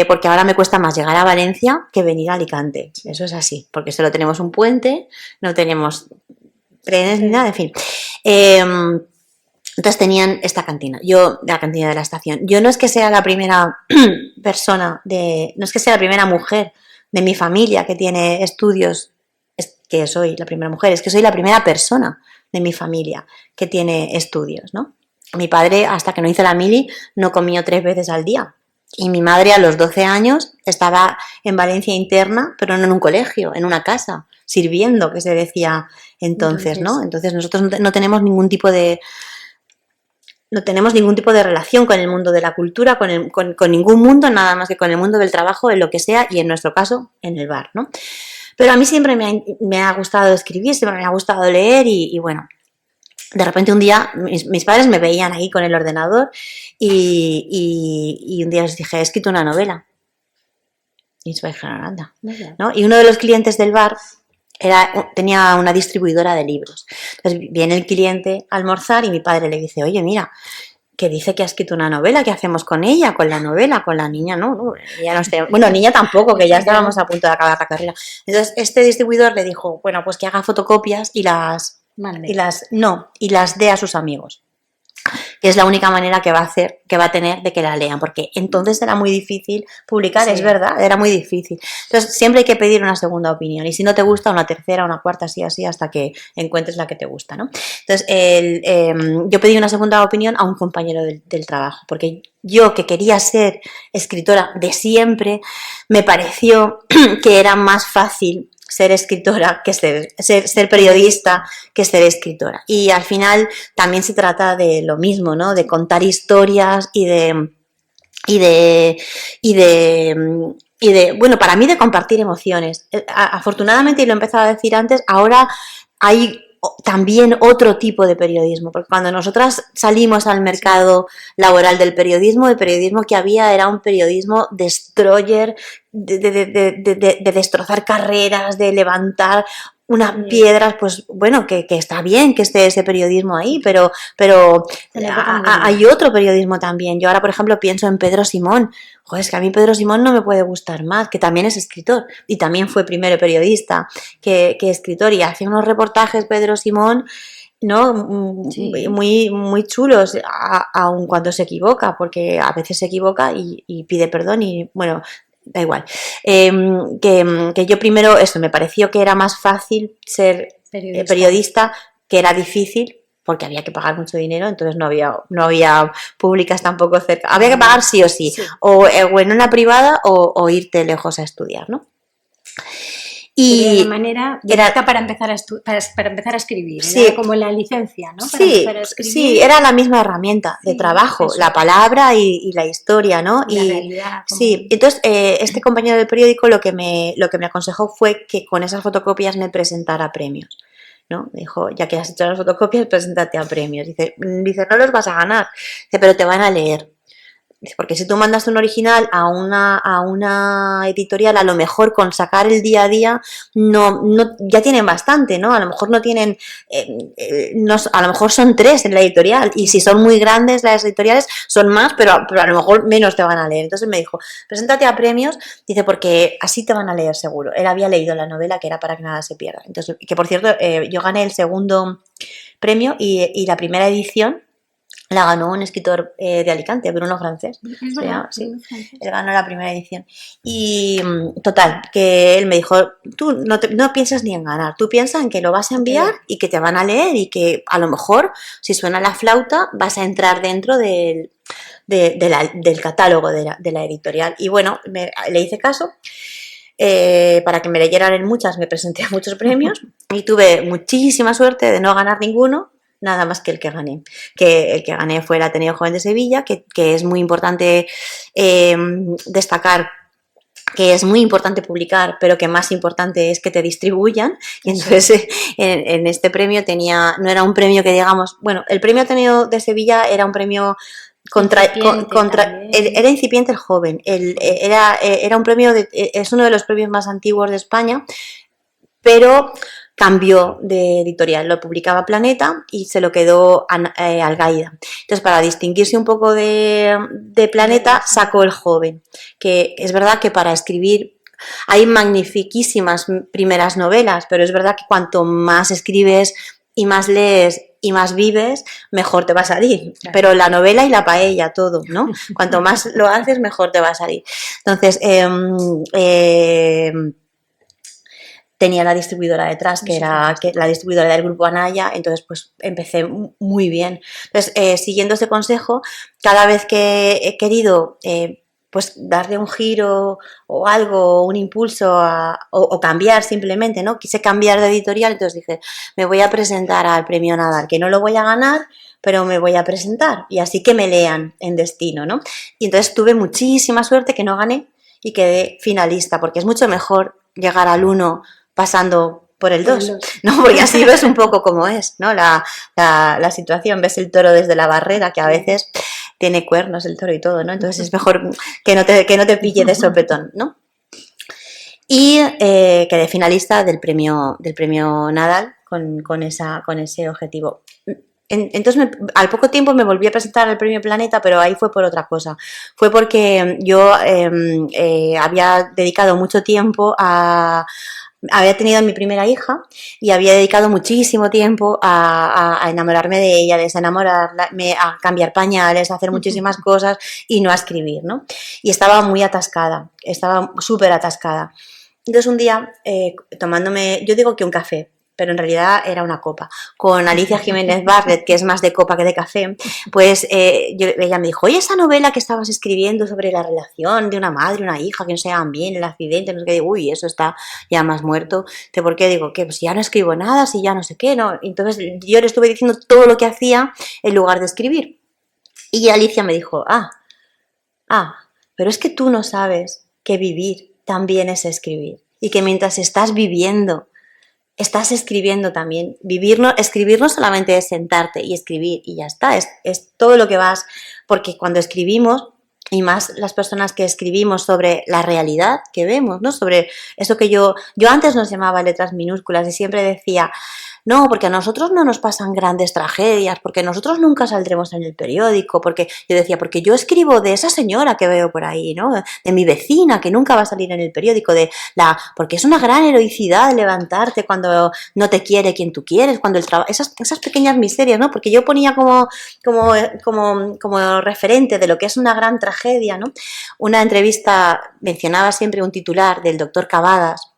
B: Porque ahora me cuesta más llegar a Valencia que venir a Alicante. Eso es así, porque solo tenemos un puente, no tenemos trenes ni nada, en fin. Entonces tenían esta cantina, la cantina de la estación. Yo no es que sea la primera persona, no es que sea la primera mujer de mi familia que tiene estudios, es que soy la primera mujer, es que soy la primera persona de mi familia que tiene estudios, ¿no? Mi padre, hasta que no hizo la mili, no comió 3 veces al día. Y mi madre a los 12 años estaba en Valencia interna, pero no en un colegio, en una casa, sirviendo, que se decía entonces, ¿no? Entonces nosotros no tenemos ningún tipo de relación con el mundo de la cultura, con ningún mundo, nada más que con el mundo del trabajo, en lo que sea, y en nuestro caso, en el bar, ¿no? Pero a mí siempre me ha gustado escribir, siempre me ha gustado leer y bueno, de repente un día mis padres me veían ahí con el ordenador y un día les dije, he escrito una novela. Y se dijeron, anda, ¿no? Y uno de los clientes del bar tenía una distribuidora de libros. Entonces viene el cliente a almorzar y mi padre le dice, oye, mira, que dice que ha escrito una novela, ¿qué hacemos con ella, con la novela, con la niña? No, ya no sé. Bueno, niña tampoco, que ya estábamos a punto de acabar la carrera. Entonces este distribuidor le dijo, bueno, pues que haga fotocopias y las dé a sus amigos, que es la única manera que va a tener de que la lean, porque entonces era muy difícil publicar, sí. Es verdad, era muy difícil. Entonces siempre hay que pedir una segunda opinión, y si no te gusta, una tercera, una cuarta, así, hasta que encuentres la que te gusta, ¿no? Entonces yo pedí una segunda opinión a un compañero del trabajo, porque yo, que quería ser escritora de siempre, me pareció que era más fácil ser escritora que ser periodista que ser escritora. Y al final también se trata de lo mismo, ¿no? De contar historias y de bueno, para mí de compartir emociones. Afortunadamente, y lo he empezado a decir antes, ahora hay también otro tipo de periodismo, porque cuando nosotras salimos al mercado laboral del periodismo, el periodismo que había era un periodismo destroyer, de destrozar carreras, de levantar unas piedras, pues bueno, que está bien que esté ese periodismo ahí, pero hay otro periodismo también. Yo ahora, por ejemplo, pienso en Pedro Simón. Joder, es que a mí Pedro Simón no me puede gustar más, que también es escritor y también fue primero periodista que escritor, y hacía unos reportajes Pedro Simón, ¿no? Sí. Muy, muy chulos, aun cuando se equivoca, porque a veces se equivoca y pide perdón y bueno, da igual. Que yo primero, eso, me pareció que era más fácil ser periodista, que era difícil, porque había que pagar mucho dinero, entonces no había públicas tampoco cerca. Había que pagar sí o sí. O en una privada o irte lejos a estudiar, ¿no?
A: Y de manera directa para empezar a escribir, sí. Era como la licencia, ¿no? Para empezar a escribir.
B: Sí, era la misma herramienta de trabajo, eso. La palabra y la historia, ¿no?
A: La realidad.
B: Sí, entonces este compañero del periódico lo que me aconsejó fue que con esas fotocopias me presentara a premios, ¿no? Me dijo, ya que has hecho las fotocopias, preséntate a premios. Dice, no los vas a ganar, dice, pero te van a leer. Porque si tú mandas un original a una editorial, a lo mejor con sacar el día a día no ya tienen bastante, ¿no? A lo mejor no tienen, a lo mejor son 3 en la editorial, y si son muy grandes las editoriales son más, pero a lo mejor menos te van a leer. Entonces me dijo, preséntate a premios, dice, porque así te van a leer seguro. Él había leído la novela, que era Para que nada se pierda. Entonces, que por cierto, yo gané el segundo premio y la primera edición la ganó un escritor de Alicante, Bruno Francés.
A: Es verdad,
B: sí. Él ganó la primera edición. Y total, que él me dijo, tú no piensas ni en ganar, tú piensas en que lo vas a enviar y que te van a leer, y que a lo mejor, si suena la flauta, vas a entrar dentro del catálogo de la editorial. Y bueno, le hice caso. Para que me leyeran en muchas, me presenté a muchos premios y tuve muchísima suerte de no ganar ninguno, nada más que el que gané. Que el que gané fue el Ateneo Joven de Sevilla, que es muy importante destacar, que es muy importante publicar, pero que más importante es que te distribuyan. Y entonces en este premio no era un premio que digamos, bueno, el premio Ateneo de Sevilla era un premio era incipiente el joven, era un premio es uno de los premios más antiguos de España, pero cambió de editorial, lo publicaba Planeta y se lo quedó Algaida. Entonces, para distinguirse un poco de Planeta, sacó El Joven, que es verdad que para escribir hay magnifiquísimas primeras novelas, pero es verdad que cuanto más escribes y más lees y más vives, mejor te va a salir. Claro. Pero la novela y la paella, todo, ¿no? Cuanto más lo haces, mejor te va a salir. Entonces, tenía la distribuidora detrás, que era la distribuidora del grupo Anaya, entonces pues empecé muy bien. Entonces, siguiendo ese consejo, cada vez que he querido pues darle un giro o algo, un impulso o cambiar simplemente, ¿no? Quise cambiar de editorial, entonces dije, me voy a presentar al Premio Nadal, que no lo voy a ganar, pero me voy a presentar y así que me lean en Destino, ¿no? Y entonces tuve muchísima suerte que no gané y quedé finalista, porque es mucho mejor llegar al 1 pasando por el 2, ¿no? Porque así ves un poco cómo es, ¿no? La situación, ves el toro desde la barrera, que a veces tiene cuernos el toro y todo, ¿no? Entonces es mejor que no te pille de sopetón, ¿no? Y quedé finalista del premio Nadal con ese objetivo. Entonces, al poco tiempo me volví a presentar al Premio Planeta, pero ahí fue por otra cosa. Fue porque yo había dedicado mucho tiempo había tenido mi primera hija y había dedicado muchísimo tiempo a enamorarme de ella, desenamorarla, a cambiar pañales, a hacer muchísimas cosas y no a escribir, ¿no? Y estaba muy atascada, estaba súper atascada. Entonces un día, tomándome, yo digo que un café, pero en realidad era una copa, con Alicia Jiménez Barlet, que es más de copa que de café, pues ella me dijo, oye, esa novela que estabas escribiendo sobre la relación de una madre y una hija, que no se llevan bien, el accidente, no sé qué, digo, uy, eso está ya más muerto. ¿Por qué? Digo, que pues ya no escribo nada, si ya no sé qué, ¿no? Entonces yo le estuve diciendo todo lo que hacía en lugar de escribir. Y Alicia me dijo, pero es que tú no sabes que vivir también es escribir. Y que mientras estás viviendo, estás escribiendo también. Escribir no solamente es sentarte y escribir y ya está, es todo lo que vas, porque cuando escribimos, y más las personas que escribimos sobre la realidad que vemos, ¿no? Sobre eso que yo antes nos llamaba letras minúsculas y siempre decía, no, porque a nosotros no nos pasan grandes tragedias, porque nosotros nunca saldremos en el periódico, porque yo decía, porque yo escribo de esa señora que veo por ahí, ¿no? De mi vecina que nunca va a salir en el periódico, porque es una gran heroicidad levantarte cuando no te quiere quien tú quieres, cuando el trabajo, esas pequeñas miserias, ¿no? Porque yo ponía como referente de lo que es una gran tragedia, ¿no? Una entrevista mencionaba siempre un titular del doctor Cavadas,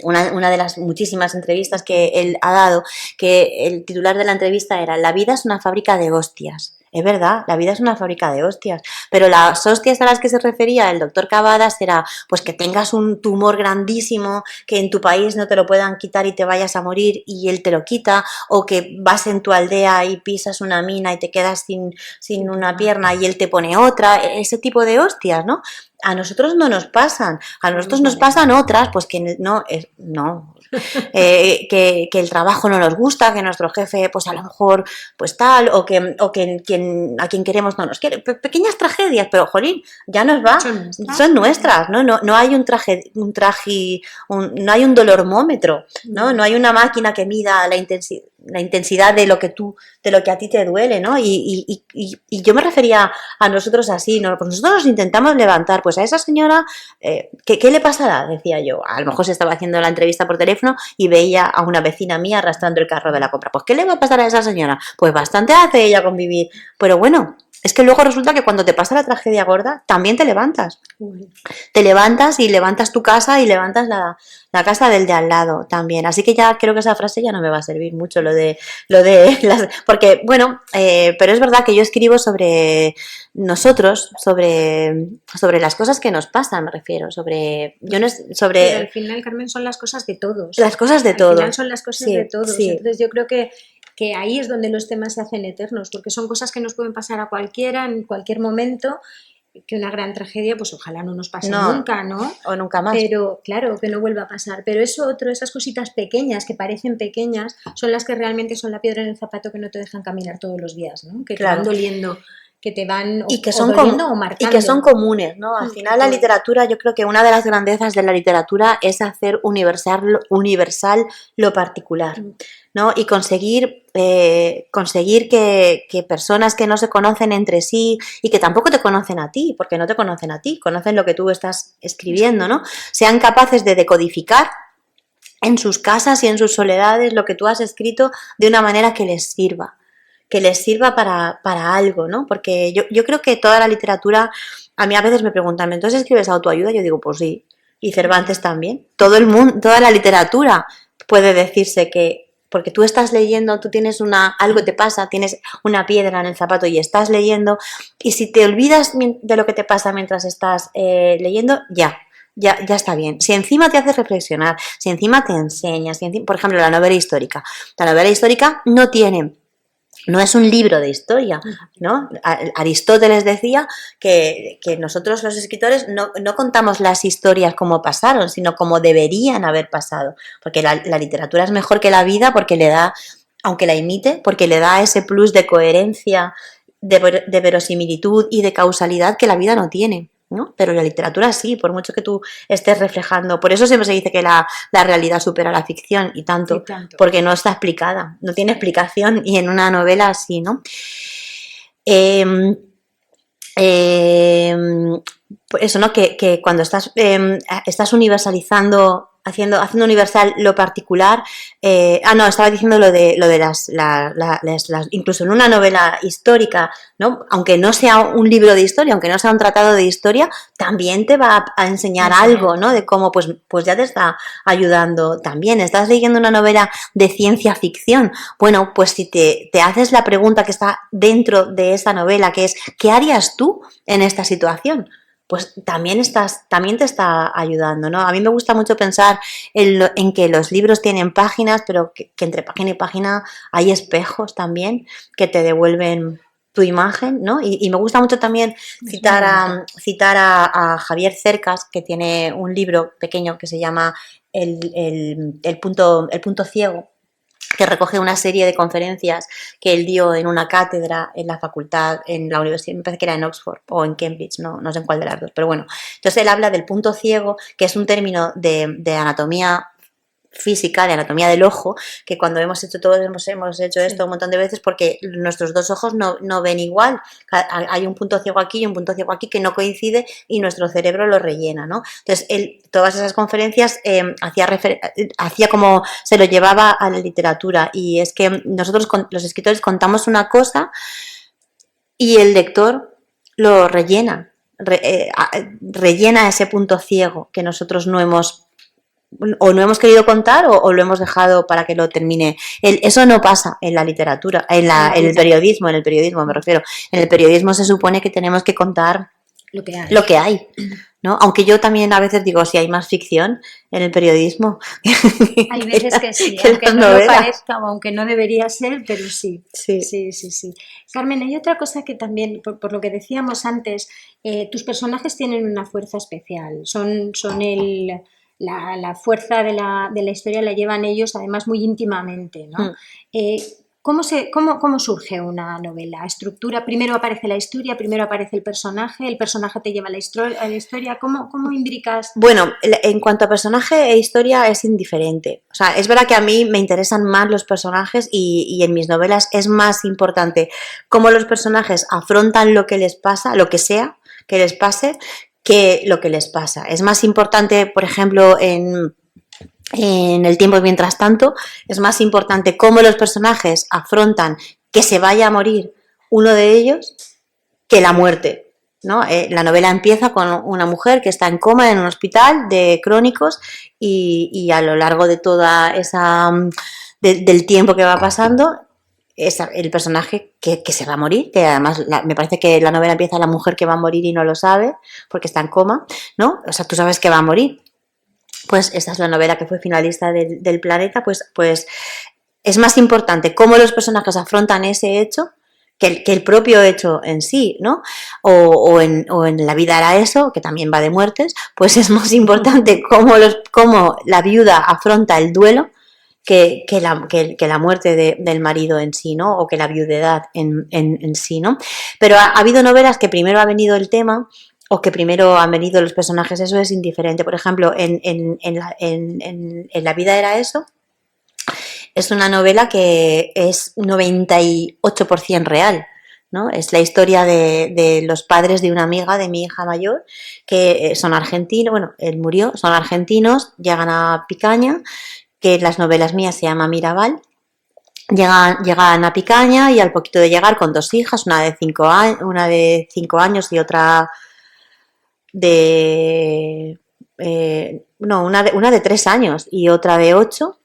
B: una de las muchísimas entrevistas que él ha dado, que el titular de la entrevista era «La vida es una fábrica de hostias». Es verdad, la vida es una fábrica de hostias, pero las hostias a las que se refería el doctor Cavadas era pues que tengas un tumor grandísimo, que en tu país no te lo puedan quitar y te vayas a morir y él te lo quita, o que vas en tu aldea y pisas una mina y te quedas sin una pierna y él te pone otra, ese tipo de hostias, ¿no? A nosotros no nos pasan, a nosotros nos pasan otras, pues que no, que el trabajo no nos gusta, que nuestro jefe pues a lo mejor pues tal, o que a quien queremos no nos quiere, pequeñas tragedias, pero jolín, ya nos va, son nuestras, no hay no hay un dolormómetro, no hay una máquina que mida la intensidad de lo que a ti te duele, ¿no? Y yo me refería a nosotros así, ¿no? Pues nosotros nos intentamos levantar, pues a esa señora, ¿qué le pasará? Decía yo, a lo mejor se estaba haciendo la entrevista por teléfono y veía a una vecina mía arrastrando el carro de la compra, pues ¿qué le va a pasar a esa señora? Pues bastante hace ella convivir, pero bueno, es que luego resulta que cuando te pasa la tragedia gorda, también te levantas. Te levantas y levantas tu casa y levantas la casa del de al lado también. Así que ya creo que esa frase ya no me va a servir mucho, porque, bueno, pero es verdad que yo escribo sobre nosotros, sobre las cosas que nos pasan, me refiero,
A: Pero al final, Carmen, son las cosas de todos.
B: Las cosas de todos.
A: Al final son las cosas de todos. Sí. Entonces yo creo que ahí es donde los temas se hacen eternos, porque son cosas que nos pueden pasar a cualquiera, en cualquier momento, que una gran tragedia, pues ojalá no nos pase nunca, ¿no?
B: O nunca más.
A: Pero claro, que no vuelva a pasar. Pero esas cositas pequeñas, que parecen pequeñas, son las que realmente son la piedra en el zapato que no te dejan caminar todos los días, ¿no? Que te van doliendo que te van
B: y que
A: o
B: son
A: doliendo o marcando.
B: y que son comunes, ¿no? Al final la literatura, yo creo que una de las grandezas de la literatura es hacer universal lo particular, ¿no? Y conseguir que personas que no se conocen entre sí y que tampoco te conocen a ti, porque no te conocen a ti, conocen lo que tú estás escribiendo, ¿no? Sean capaces de decodificar en sus casas y en sus soledades lo que tú has escrito de una manera que les sirva para algo, ¿no? Porque yo creo que toda la literatura, a mí a veces me preguntan, ¿entonces escribes autoayuda? Yo digo, pues sí, y Cervantes también. Todo el mundo, toda la literatura puede decirse que, porque tú estás leyendo, tú tienes algo te pasa, tienes una piedra en el zapato y estás leyendo, y si te olvidas de lo que te pasa mientras estás leyendo, ya está bien. Si encima te haces reflexionar, si encima te enseñas, por ejemplo, la novela histórica. La novela histórica no es un libro de historia, ¿no? Aristóteles decía que nosotros los escritores no contamos las historias como pasaron, sino como deberían haber pasado, porque la literatura es mejor que la vida porque le da, aunque la imite, porque le da ese plus de coherencia, de verosimilitud y de causalidad que la vida no tiene, ¿no? Pero la literatura sí, por mucho que tú estés reflejando. Por eso siempre se dice que la realidad supera la ficción y tanto, porque no está explicada, no tiene explicación, y en una novela sí, ¿no? Eso, ¿no? Que cuando estás universalizando, haciendo universal lo particular. Estaba diciendo lo de las incluso en una novela histórica, ¿no? Aunque no sea un libro de historia, aunque no sea un tratado de historia, también te va a enseñar algo, ¿no? De cómo, pues ya te está ayudando también. Estás leyendo una novela de ciencia ficción. Bueno, pues si te haces la pregunta que está dentro de esa novela, que es, ¿qué harías tú en esta situación? Pues también te está ayudando, ¿no? A mí me gusta mucho pensar en que los libros tienen páginas, pero que entre página y página hay espejos también que te devuelven tu imagen, ¿no? Y me gusta mucho también citar a Javier Cercas, que tiene un libro pequeño que se llama El punto ciego, que recoge una serie de conferencias que él dio en una cátedra en la facultad, en la universidad, me parece que era en Oxford o en Cambridge, no sé en cuál de las dos, pero bueno. Entonces él habla del punto ciego, que es un término de anatomía física, de anatomía del ojo, que cuando hemos hecho esto un montón de veces porque nuestros dos ojos no ven igual, hay un punto ciego aquí y un punto ciego aquí que no coincide y nuestro cerebro lo rellena, ¿no? Entonces él, todas esas conferencias hacía como se lo llevaba a la literatura, y es que nosotros los escritores contamos una cosa y el lector lo rellena ese punto ciego que nosotros no hemos querido contar o lo hemos dejado para que lo termine. Eso no pasa en la literatura, en el periodismo me refiero. En el periodismo se supone que tenemos que contar lo que hay, ¿no? Aunque yo también a veces digo, si hay más ficción en el periodismo.
A: Hay veces que sí, aunque no lo parezca o aunque no debería ser, pero sí. Sí. Carmen, hay otra cosa que también, por lo que decíamos antes, tus personajes tienen una fuerza especial, son la fuerza de la historia la llevan ellos, además muy íntimamente, ¿no? ¿Cómo surge una novela? ¿Estructura? Primero aparece la historia, primero aparece el personaje te lleva a la historia. ¿Cómo imbricas?
B: Bueno, en cuanto a personaje e historia es indiferente. O sea, es verdad que a mí me interesan más los personajes y en mis novelas es más importante cómo los personajes afrontan lo que les pasa, lo que sea que les pase, que lo que les pasa. Es más importante, por ejemplo, en El tiempo mientras tanto, es más importante cómo los personajes afrontan que se vaya a morir uno de ellos que la muerte, ¿no? La novela empieza con una mujer que está en coma en un hospital de crónicos y a lo largo de toda esa del tiempo que va pasando, el personaje que se va a morir, que además me parece que la novela empieza la mujer que va a morir y no lo sabe porque está en coma, ¿no? O sea, tú sabes que va a morir. Pues esta es la novela que fue finalista del Planeta, pues es más importante cómo los personajes afrontan ese hecho que el propio hecho en sí, ¿no? O en La vida era eso, que también va de muertes, pues es más importante cómo la viuda afronta el duelo que la muerte del marido en sí, ¿no? O que la viudedad en sí, ¿no? Pero ha habido novelas que primero ha venido el tema o que primero han venido los personajes, eso es indiferente. Por ejemplo, en La vida era eso, es una novela que es 98% real, ¿no? Es la historia de los padres de una amiga de mi hija mayor, que son argentinos, bueno, él murió, son argentinos, llegan a Picaña, que en las novelas mías se llama Mirabal. Llegan a Picaña y al poquito de llegar con 2 hijas, una de 5 años y otra de... no, una de 3 años y otra de 8,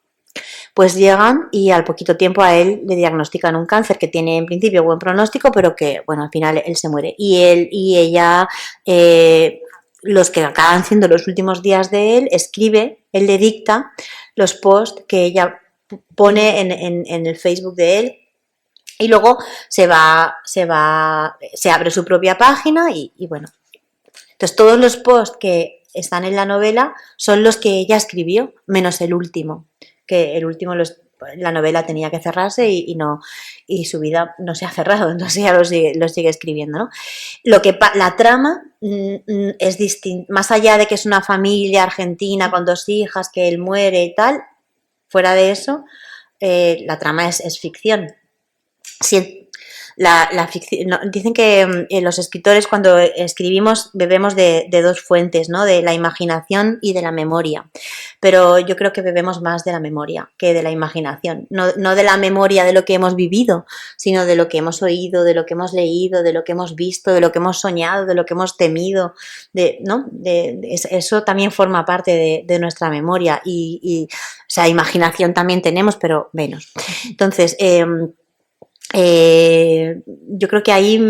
B: pues llegan y al poquito tiempo a él le diagnostican un cáncer que tiene en principio buen pronóstico, pero que, bueno, al final él se muere. Y él y ella, los que acaban siendo los últimos días de él, él le dicta los posts que ella pone en el Facebook de él. Y luego se abre su propia página y bueno. Entonces todos los posts que están en la novela son los que ella escribió, menos el último, que el último la novela tenía que cerrarse y su vida no se ha cerrado, entonces ella lo sigue escribiendo, ¿no? La trama es distinta, más allá de que es una familia argentina con 2 hijas, que él muere y tal, fuera de eso, la trama es ficción. Si la ficción, no, dicen que los escritores cuando escribimos bebemos de 2 fuentes, ¿no? De la imaginación y de la memoria, pero yo creo que bebemos más de la memoria que de la imaginación, no de la memoria de lo que hemos vivido, sino de lo que hemos oído, de lo que hemos leído, de lo que hemos visto, de lo que hemos soñado, de lo que hemos temido, ¿no? Eso también forma parte de nuestra memoria y o sea, imaginación también tenemos, pero menos. Entonces, yo creo que ahí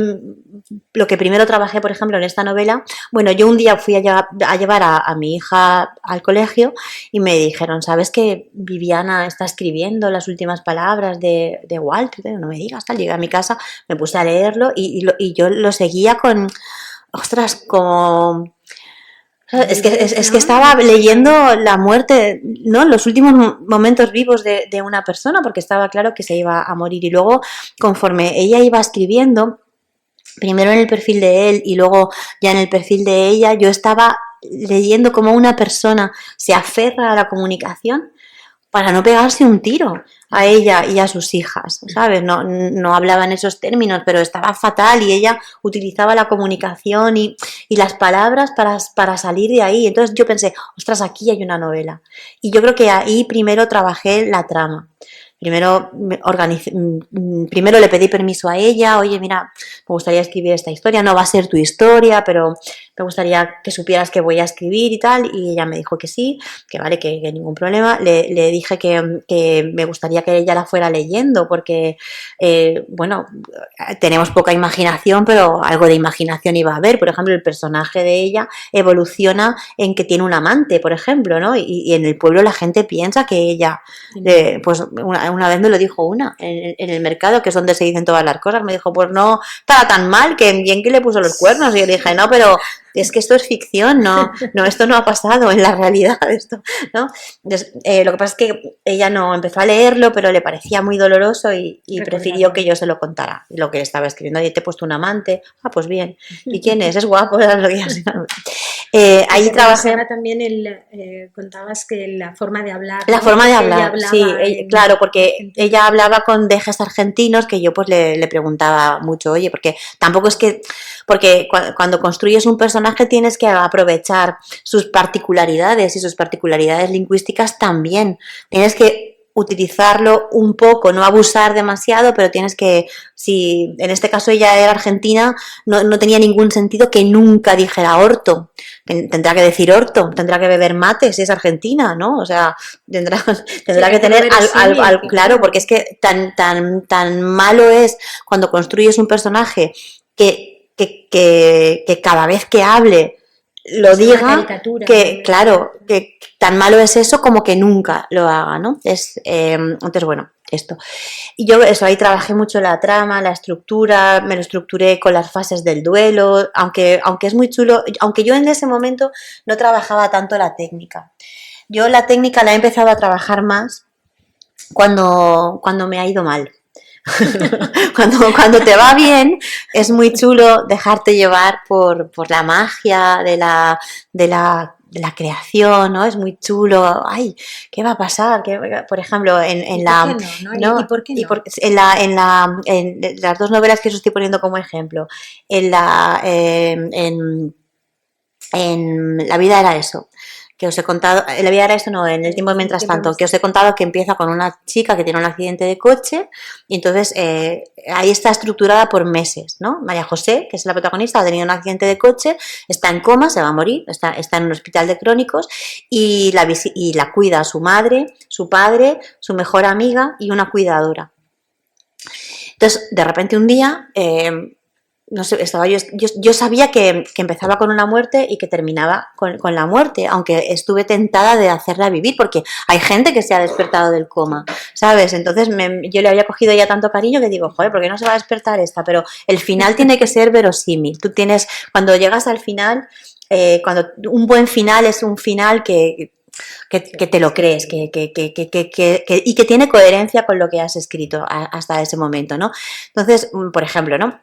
B: lo que primero trabajé, por ejemplo, en esta novela, bueno, yo un día fui a llevar a mi hija al colegio y me dijeron, ¿sabes que Viviana está escribiendo las últimas palabras de Walt? No me digas, tal. Llegué a mi casa, me puse a leerlo y yo lo seguía con, ostras, como... Es que estaba leyendo la muerte, ¿no? Los últimos momentos vivos de una persona, porque estaba claro que se iba a morir. Y luego, conforme ella iba escribiendo, primero en el perfil de él y luego ya en el perfil de ella, yo estaba leyendo cómo una persona se aferra a la comunicación para no pegarse un tiro a ella y a sus hijas, ¿sabes? No hablaba en esos términos, pero estaba fatal y ella utilizaba la comunicación y las palabras para salir de ahí. Entonces yo pensé, ostras, aquí hay una novela. Y yo creo que ahí primero trabajé la trama. Primero le pedí permiso a ella, oye, mira, me gustaría escribir esta historia, no va a ser tu historia, pero me gustaría que supieras que voy a escribir y tal, y ella me dijo que sí, que vale, que ningún problema. Le dije que me gustaría que ella la fuera leyendo, porque, bueno, tenemos poca imaginación, pero algo de imaginación iba a haber. Por ejemplo, el personaje de ella evoluciona en que tiene un amante, por ejemplo, ¿no? Y en el pueblo la gente piensa que ella, pues una vez me lo dijo en el mercado, que es donde se dicen todas las cosas, me dijo, pues no estaba tan mal, que bien que le puso los cuernos. Y yo le dije, no, pero es que esto es ficción, no, esto no ha pasado en la realidad, esto, ¿no? Entonces, lo que pasa es que ella no empezó a leerlo, pero le parecía muy doloroso y prefirió que yo se lo contara. Lo que le estaba escribiendo, y te he puesto un amante, pues bien, ¿y quién es? Es guapo, lo que ahí trabajé.
A: También contabas que la forma de hablar.
B: La forma de hablar, sí, claro, porque ella hablaba con dejes argentinos, que yo pues le preguntaba mucho, oye, porque tampoco es que, porque cuando construyes un personaje tienes que aprovechar sus particularidades, y sus particularidades lingüísticas también, tienes que utilizarlo un poco, no abusar demasiado, pero tienes que, si en este caso ella era argentina, no tenía ningún sentido que nunca dijera orto, tendrá que decir orto, tendrá que beber mate si es argentina, ¿no? O sea, tendrá que tener algo, claro, porque es que tan malo es cuando construyes un personaje que cada vez que hable lo diga, que claro, que tan malo es eso como que nunca lo haga, ¿no? Entonces, bueno, esto. Y yo ahí trabajé mucho la trama, la estructura, me lo estructuré con las fases del duelo, aunque es muy chulo, aunque yo en ese momento no trabajaba tanto la técnica. Yo la técnica la he empezado a trabajar más cuando me ha ido mal. Cuando te va bien, es muy chulo dejarte llevar por la magia de la creación, ¿no? Es muy chulo. Ay, ¿qué va a pasar? Por ejemplo, en la...
A: ¿Y por qué no?
B: En las dos novelas que os estoy poniendo como ejemplo, en La vida era eso, que os he contado, en La vida era esto no, en El tiempo mientras tanto, que os he contado que empieza con una chica que tiene un accidente de coche y entonces ahí está estructurada por meses, ¿no? María José, que es la protagonista, ha tenido un accidente de coche, está en coma, se va a morir, está en un hospital de crónicos y la cuida su madre, su padre, su mejor amiga y una cuidadora. Entonces, de repente un día... no sé, yo sabía que empezaba con una muerte y que terminaba con la muerte, aunque estuve tentada de hacerla vivir, porque hay gente que se ha despertado del coma, ¿sabes? Entonces yo le había cogido ya tanto cariño que digo, joder, ¿por qué no se va a despertar esta? Pero el final tiene que ser verosímil. Cuando llegas al final, cuando un buen final es un final que te lo crees y que tiene coherencia con lo que has escrito hasta ese momento, ¿no? Entonces, por ejemplo, ¿no?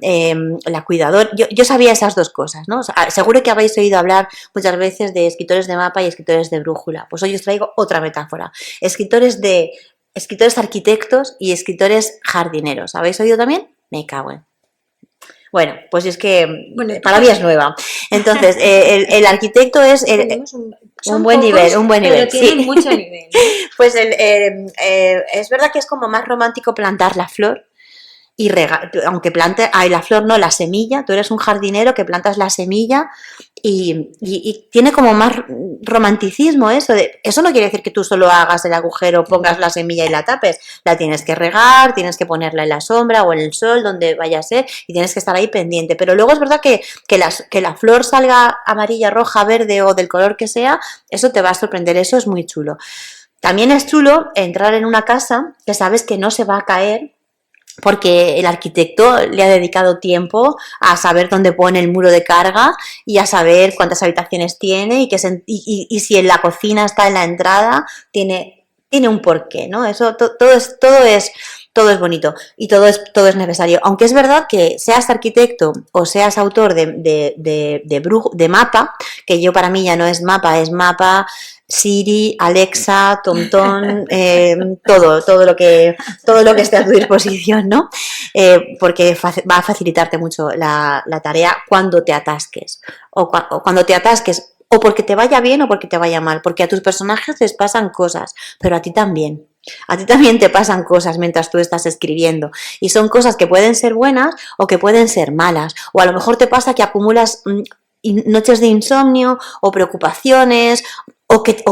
B: La cuidadora, yo sabía esas dos cosas, ¿no? O sea, seguro que habéis oído hablar muchas veces de escritores de mapa y escritores de brújula. Pues hoy os traigo otra metáfora. Escritores arquitectos y escritores jardineros. ¿Habéis oído también? Me cago en... Bueno, pues es que para mí es nueva. Entonces, el arquitecto es un buen nivel.
A: Pero tienen mucho nivel, ¿no?
B: Pues es verdad que es como más romántico plantar la flor y aunque plante, la flor no, la semilla, tú eres un jardinero que plantas la semilla y tiene como más romanticismo eso. Eso no quiere decir que tú solo hagas el agujero, pongas la semilla y la tapes, la tienes que regar, tienes que ponerla en la sombra o en el sol, donde vaya a ser, y tienes que estar ahí pendiente. Pero luego es verdad que la flor salga amarilla, roja, verde o del color que sea, eso te va a sorprender, eso es muy chulo. También es chulo entrar en una casa que sabes que no se va a caer, porque el arquitecto le ha dedicado tiempo a saber dónde pone el muro de carga y a saber cuántas habitaciones tiene y si en la cocina está en la entrada, tiene un porqué, ¿no? Eso todo es bonito y todo es necesario. Aunque es verdad que seas arquitecto o seas autor de mapa, que yo para mí ya no es mapa, Siri, Alexa, TomTom, todo lo que esté a tu disposición, ¿no? Porque va a facilitarte mucho la tarea cuando te atasques. O cuando te atasques, o porque te vaya bien o porque te vaya mal, porque a tus personajes les pasan cosas, pero a ti también. A ti también te pasan cosas mientras tú estás escribiendo y son cosas que pueden ser buenas o que pueden ser malas, o a lo mejor te pasa que acumulas noches de insomnio o preocupaciones o que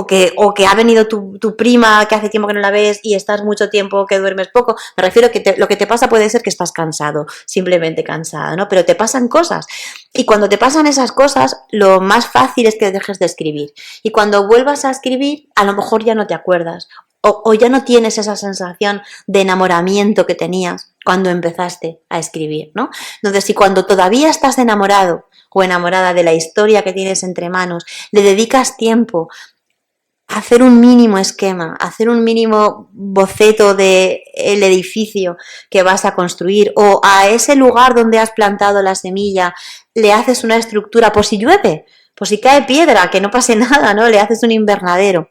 B: ha venido tu prima que hace tiempo que no la ves y estás mucho tiempo que duermes poco. Me refiero que lo que te pasa puede ser que estás cansado, simplemente cansada, ¿no? Pero te pasan cosas. Y cuando te pasan esas cosas, lo más fácil es que dejes de escribir. Y cuando vuelvas a escribir, a lo mejor ya no te acuerdas. O ya no tienes esa sensación de enamoramiento que tenías cuando empezaste a escribir, ¿no? Entonces, si cuando todavía estás enamorado o enamorada de la historia que tienes entre manos, le dedicas tiempo a hacer un mínimo esquema, a hacer un mínimo boceto del edificio que vas a construir, o a ese lugar donde has plantado la semilla, le haces una estructura por si llueve, por si cae piedra, que no pase nada, ¿no? Le haces un invernadero.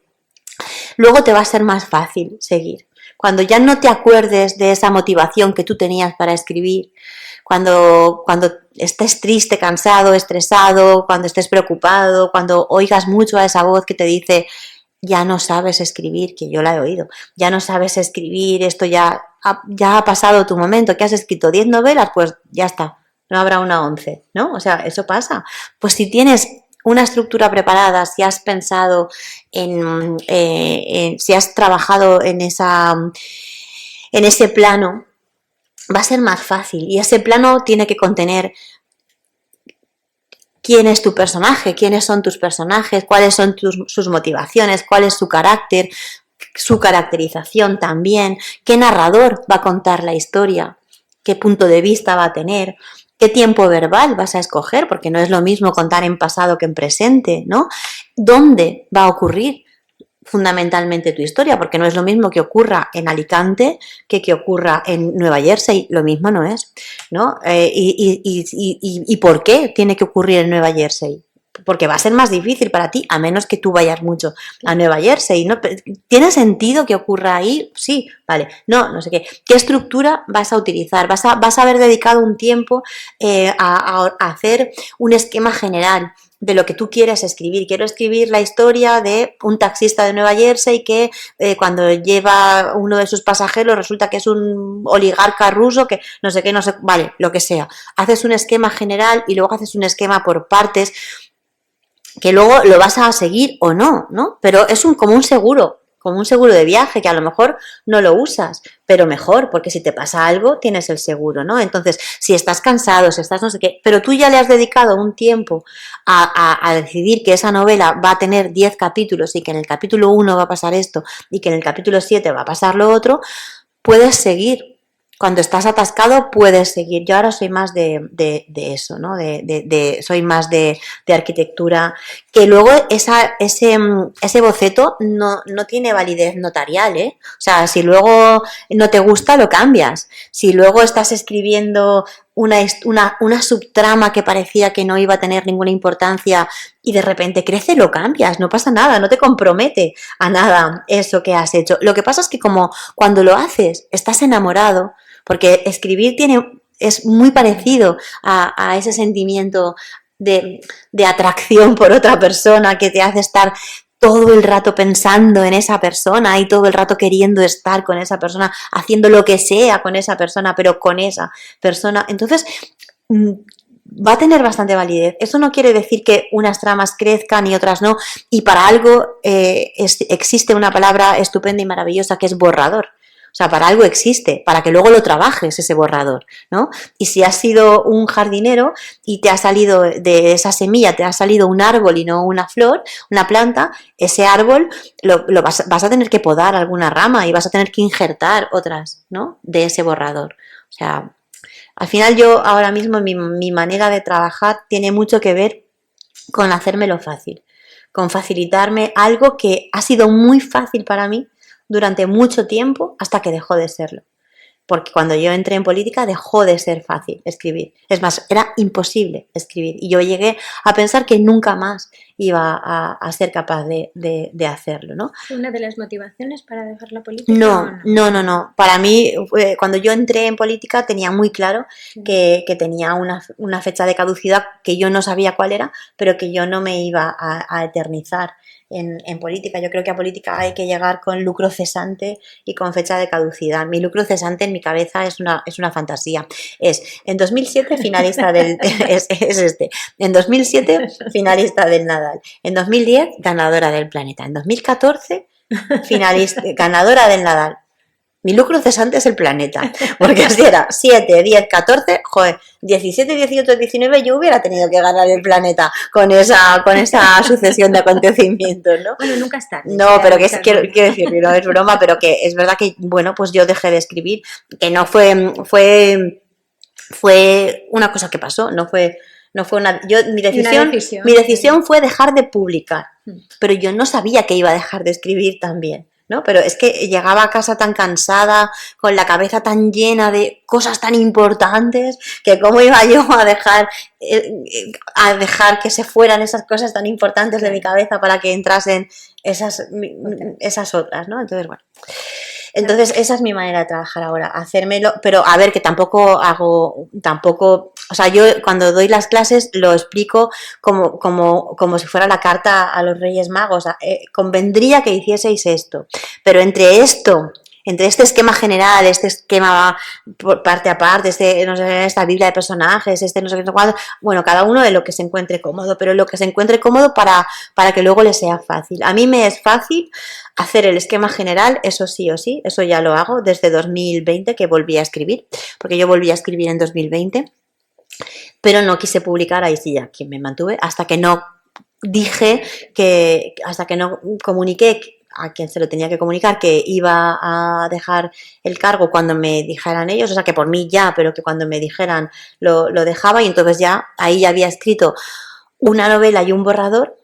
B: Luego te va a ser más fácil seguir. Cuando ya no te acuerdes de esa motivación que tú tenías para escribir, cuando estés triste, cansado, estresado, cuando estés preocupado, cuando oigas mucho a esa voz que te dice ya no sabes escribir, que yo la he oído, ya no sabes escribir, esto ya ha pasado tu momento, que has escrito 10 novelas, pues ya está, no habrá una 11, ¿no? O sea, eso pasa. Pues si tienes una estructura preparada, si has pensado si has trabajado en ese plano, va a ser más fácil. Y ese plano tiene que contener quién es tu personaje, quiénes son tus personajes, cuáles son sus motivaciones, cuál es su carácter, su caracterización también, qué narrador va a contar la historia, qué punto de vista va a tener, qué tiempo verbal vas a escoger, porque no es lo mismo contar en pasado que en presente, ¿no? ¿Dónde va a ocurrir? fundamentalmente tu historia, porque no es lo mismo que ocurra en Alicante que ocurra en Nueva Jersey, lo mismo no es, ¿no? ¿Y por qué tiene que ocurrir en Nueva Jersey? Porque va a ser más difícil para ti, a menos que tú vayas mucho a Nueva Jersey, ¿no? ¿Tiene sentido que ocurra ahí? Sí, vale, no sé qué. ¿Qué estructura vas a utilizar? Vas a haber dedicado un tiempo a hacer un esquema general de lo que tú quieres escribir. Quiero escribir la historia de un taxista de Nueva Jersey que cuando lleva uno de sus pasajeros resulta que es un oligarca ruso que no sé qué, no sé, vale, lo que sea. Haces un esquema general y luego haces un esquema por partes que luego lo vas a seguir o no, ¿no? Pero es como un seguro de viaje, que a lo mejor no lo usas, pero mejor, porque si te pasa algo, tienes el seguro, ¿no? Entonces, si estás cansado, si estás no sé qué, pero tú ya le has dedicado un tiempo a decidir que esa novela va a tener 10 capítulos y que en el capítulo 1 va a pasar esto y que en el capítulo 7 va a pasar lo otro, puedes seguir. Cuando estás atascado puedes seguir. Yo ahora soy más de eso, ¿no? Soy más de arquitectura, que luego ese boceto no tiene validez notarial, ¿eh? O sea, si luego no te gusta, lo cambias. Si luego estás escribiendo una subtrama que parecía que no iba a tener ninguna importancia y de repente crece, lo cambias, no pasa nada, no te compromete a nada eso que has hecho. Lo que pasa es que como cuando lo haces, estás enamorado, porque escribir es muy parecido a ese sentimiento de atracción por otra persona que te hace estar todo el rato pensando en esa persona y todo el rato queriendo estar con esa persona, haciendo lo que sea con esa persona, pero con esa persona. Entonces, va a tener bastante validez. Eso no quiere decir que unas tramas crezcan y otras no, y para algo existe una palabra estupenda y maravillosa que es borrador. O sea, para algo existe, para que luego lo trabajes ese borrador, ¿no? Y si has sido un jardinero y te ha salido de esa semilla, te ha salido un árbol y no una flor, una planta, ese árbol vas a tener que podar alguna rama y vas a tener que injertar otras, ¿no? De ese borrador. O sea, al final yo ahora mismo mi manera de trabajar tiene mucho que ver con hacérmelo fácil, con facilitarme algo que ha sido muy fácil para mí durante mucho tiempo hasta que dejó de serlo. Porque cuando yo entré en política dejó de ser fácil escribir. Es más, era imposible escribir. Y yo llegué a pensar que nunca más iba a ser capaz de hacerlo, ¿no?
A: ¿Una de las motivaciones para dejar la política?
B: No. Para mí, cuando yo entré en política tenía muy claro que tenía una fecha de caducidad que yo no sabía cuál era, pero que yo no me iba a eternizar en política. Yo creo que a política hay que llegar con lucro cesante y con fecha de caducidad. Mi lucro cesante en mi cabeza es una fantasía. En 2007 finalista del... es este. En 2007 finalista del Nadal. En 2010 ganadora del Planeta. En 2014 finalista, ganadora del Nadal. Mi lucro cesante es el Planeta, porque así era 7, 10, 14, joder, 17, 18, 19 yo hubiera tenido que ganar el Planeta con esa sucesión de acontecimientos, ¿no?
A: Bueno, nunca es tarde.
B: No, pero que quiero decir, no es broma, pero que es verdad que, bueno, pues yo dejé de escribir, que no fue una cosa que pasó, no fue una... Mi decisión fue dejar de publicar, pero yo no sabía que iba a dejar de escribir también, ¿no? Pero es que llegaba a casa tan cansada, con la cabeza tan llena de cosas tan importantes, que cómo iba yo a dejar que se fueran esas cosas tan importantes de mi cabeza para que entrasen esas otras, ¿no? Entonces, bueno... Entonces, esa es mi manera de trabajar ahora, hacérmelo, pero a ver, que tampoco, o sea, yo cuando doy las clases lo explico como si fuera la carta a los Reyes Magos. Convendría que hicieseis esto, pero entre este esquema general, este esquema parte a parte, no sé, esta Biblia de personajes, no sé qué, bueno, cada uno de lo que se encuentre cómodo, pero lo que se encuentre cómodo para que luego le sea fácil. A mí me es fácil hacer el esquema general, eso sí o sí, eso ya lo hago desde 2020 que volví a escribir, porque yo volví a escribir en 2020, pero no quise publicar, ahí sí ya que me mantuve, hasta que no comuniqué a quien se lo tenía que comunicar que iba a dejar el cargo cuando me dijeran ellos, o sea que por mí ya, pero que cuando me dijeran lo dejaba, y entonces ya ahí ya había escrito una novela y un borrador